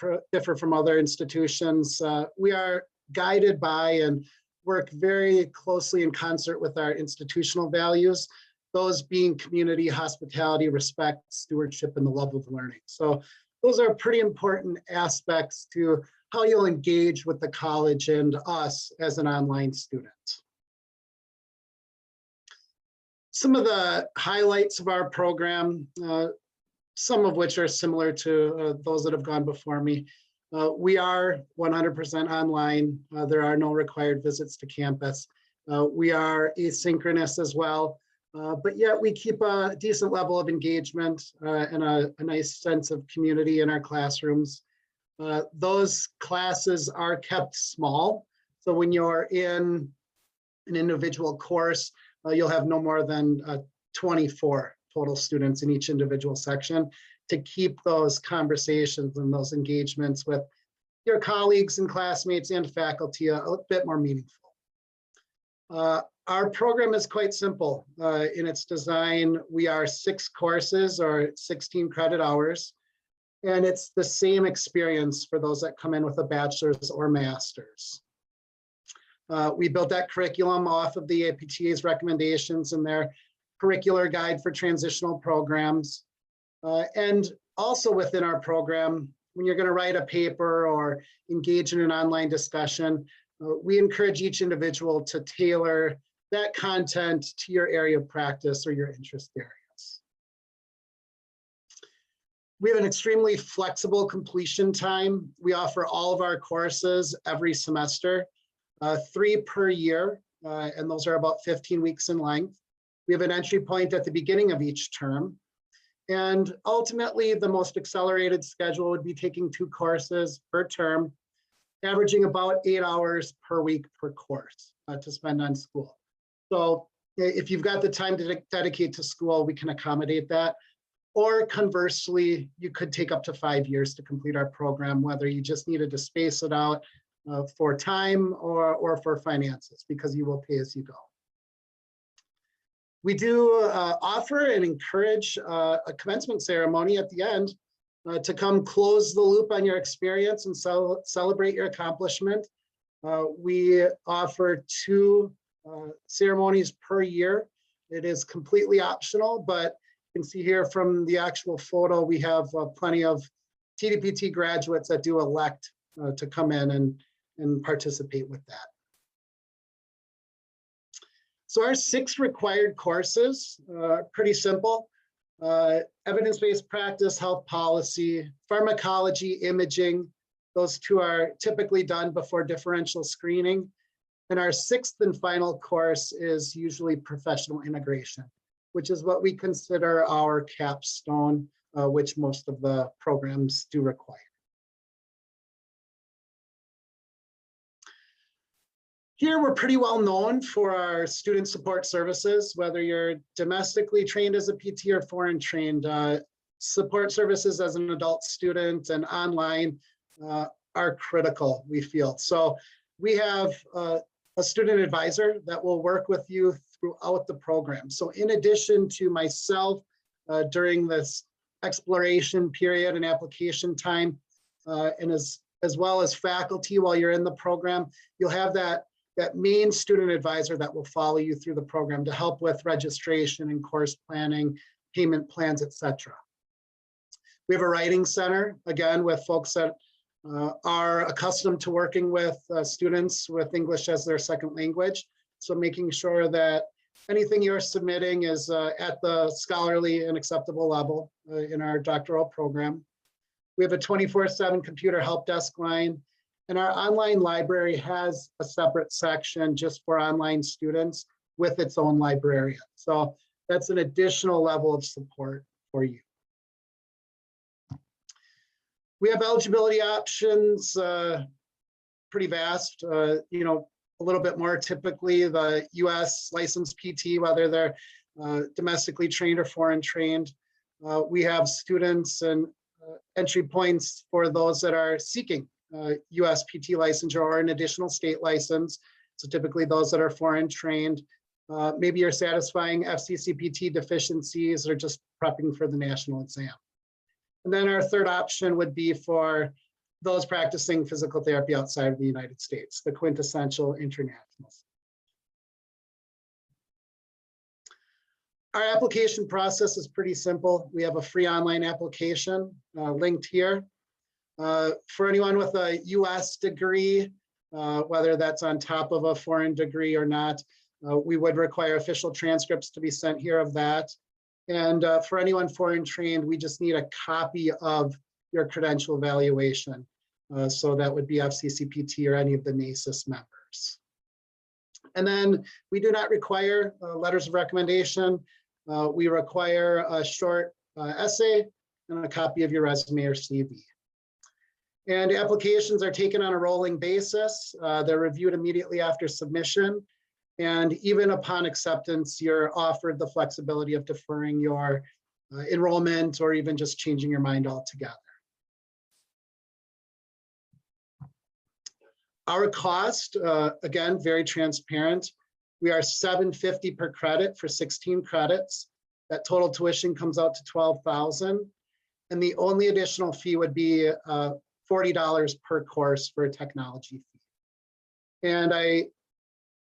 H: from other institutions. We are guided by and work very closely in concert with our institutional values, those being community, hospitality, respect, stewardship, and the love of learning. So those are pretty important aspects to how you'll engage with the college and us as an online student. Some of the highlights of our program, some of which are similar to those that have gone before me. We are 100% online. There are no required visits to campus. We are asynchronous as well, but yet we keep a decent level of engagement and a nice sense of community in our classrooms. Those classes are kept small. So when you're in an individual course, you'll have no more than 24 total students in each individual section to keep those conversations and those engagements with your colleagues and classmates and faculty a bit more meaningful. Our program is quite simple in its design. We are 6 courses or 16 credit hours, and it's the same experience for those that come in with a bachelor's or master's. We built that curriculum off of the APTA's recommendations in their curricular guide for transitional programs. And also within our program, when you're going to write a paper or engage in an online discussion, we encourage each individual to tailor that content to your area of practice or your interest areas. We have an extremely flexible completion time. We offer all of our courses every semester, 3 per year, and those are about 15 weeks in length. We have an entry point at the beginning of each term. And ultimately, the most accelerated schedule would be taking 2 courses per term, averaging about 8 hours per week per course to spend on school. So if you've got the time to dedicate to school, we can accommodate that. Or conversely, you could take up to 5 years to complete our program, whether you just needed to space it out for time or for finances, because you will pay as you go. We do offer and encourage a commencement ceremony at the end to come close the loop on your experience and celebrate your accomplishment. We offer 2 ceremonies per year. It is completely optional, but you can see here from the actual photo, we have plenty of tDPT graduates that do elect to come in and participate with that. So our 6 required courses are pretty simple. Evidence-based practice, health policy, pharmacology, imaging. Those 2 are typically done before differential screening. And our 6th and final course is usually professional integration, which is what we consider our capstone, which most of the programs do require. Here, we're pretty well known for our student support services, whether you're domestically trained as a PT or foreign trained. Support services as an adult student and online are critical, we feel. So we have a student advisor that will work with you throughout the program. So in addition to myself during this exploration period and application time, and as well as faculty while you're in the program, you'll have that main student advisor that will follow you through the program to help with registration and course planning, payment plans, etc. We have a writing center, again, with folks that are accustomed to working with students with English as their second language. So making sure that anything you're submitting is at the scholarly and acceptable level in our doctoral program. We have a 24/7 computer help desk line. And our online library has a separate section just for online students with its own librarian. So that's an additional level of support for you. We have eligibility options, pretty vast, you know, a little bit more typically the US licensed PT, whether they're domestically trained or foreign trained. We have students and entry points for those that are seeking US PT licensure or an additional state license. So typically those that are foreign trained, maybe you're satisfying FCCPT deficiencies or just prepping for the national exam. And then our third option would be for those practicing physical therapy outside of the United States, the quintessential internationals. Our application process is pretty simple. We have a free online application linked here. For anyone with a US degree, whether that's on top of a foreign degree or not, we would require official transcripts to be sent here of that. And for anyone foreign trained, we just need a copy of your credential evaluation. So that would be FCCPT or any of the NACIS members. And then we do not require letters of recommendation. We require a short essay and a copy of your resume or CV. And applications are taken on a rolling basis. They're reviewed immediately after submission. And even upon acceptance, you're offered the flexibility of deferring your enrollment or even just changing your mind altogether. Our cost, again, very transparent. We are $750 per credit for 16 credits. That total tuition comes out to $12,000. And the only additional fee would be $40 per course for a technology fee. And I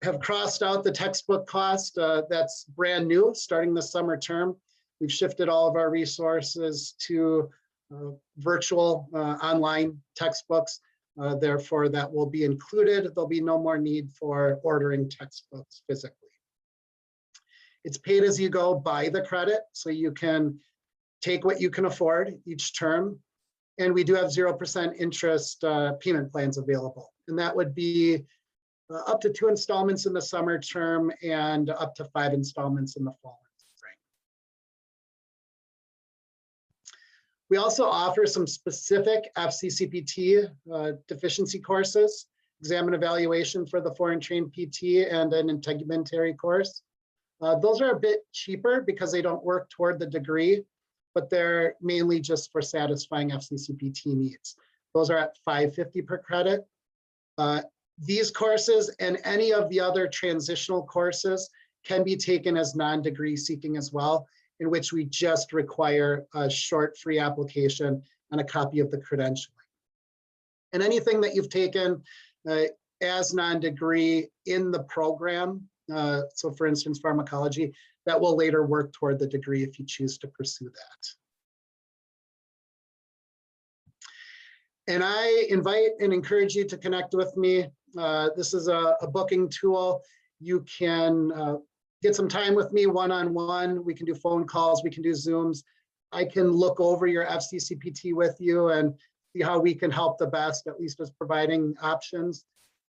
H: have crossed out the textbook cost. That's brand new, starting this summer term. We've shifted all of our resources to virtual online textbooks. Therefore, that will be included. There'll be no more need for ordering textbooks physically. It's paid as you go by the credit, so you can take what you can afford each term. And we do have 0% interest payment plans available. And that would be up to 2 installments in the summer term and up to 5 installments in the fall and spring. We also offer some specific FCCPT deficiency courses, exam and evaluation for the foreign trained PT and an integumentary course. Those are a bit cheaper because they don't work toward the degree, but they're mainly just for satisfying FCCPT needs. Those are at $550 per credit. These courses and any of the other transitional courses can be taken as non-degree seeking as well, in which we just require a short free application and a copy of the credentialing. And anything that you've taken as non-degree in the program, so for instance, pharmacology, that will later work toward the degree if you choose to pursue that. And I invite and encourage you to connect with me. This is a booking tool. You can get some time with me one-on-one. We can do phone calls, we can do Zooms. I can look over your FCCPT with you and see how we can help the best, at least as providing options.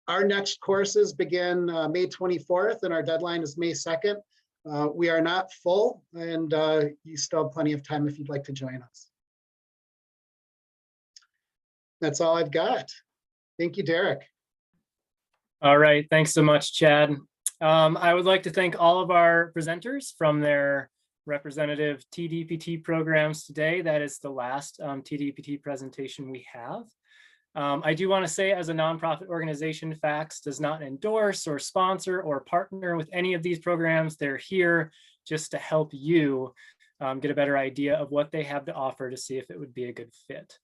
H: Our next courses begin May 24th and our deadline is May 2nd. We are not full and you still have plenty of time if you'd like to join us. That's all I've got. Thank you, Derek.
A: All right, thanks so much, Chad. I would like to thank all of our presenters from their representative tDPT programs today. That is the last tDPT presentation we have. I do want to say, as a nonprofit organization, FACS does not endorse or sponsor or partner with any of these programs. They're here just to help you get a better idea of what they have to offer to see if it would be a good fit.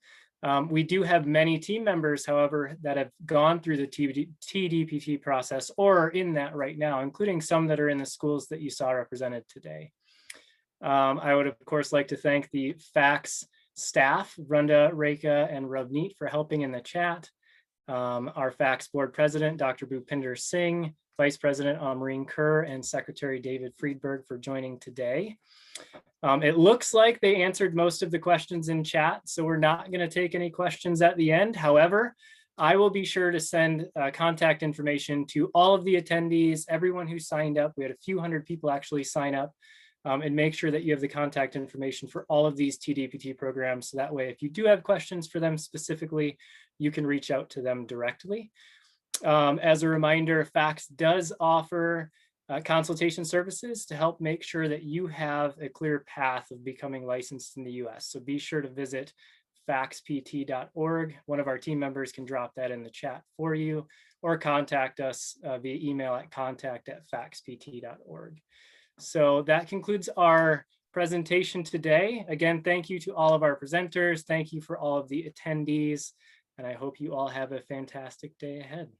A: We do have many team members, however, that have gone through the tDPT process or are in that right now, including some that are in the schools that you saw represented today. I would, of course, like to thank the FACS staff, Runda, Reka, and Ravneet, for helping in the chat. Our FACS board president, Dr. Bhupinder Singh, Vice President Amreen Kerr, and Secretary David Friedberg for joining today. It looks like they answered most of the questions in chat, so we're not going to take any questions at the end. However, I will be sure to send contact information to all of the attendees, everyone who signed up. We had a few hundred people actually sign up, and make sure that you have the contact information for all of these tDPT programs. So that way, if you do have questions for them specifically, you can reach out to them directly. As a reminder, FACS does offer consultation services to help make sure that you have a clear path of becoming licensed in the US. So be sure to visit facspt.org. One of our team members can drop that in the chat for you, or contact us via email at contact@facspt.org. So that concludes our presentation today. Again, thank you to all of our presenters. Thank you for all of the attendees, and I hope you all have a fantastic day ahead.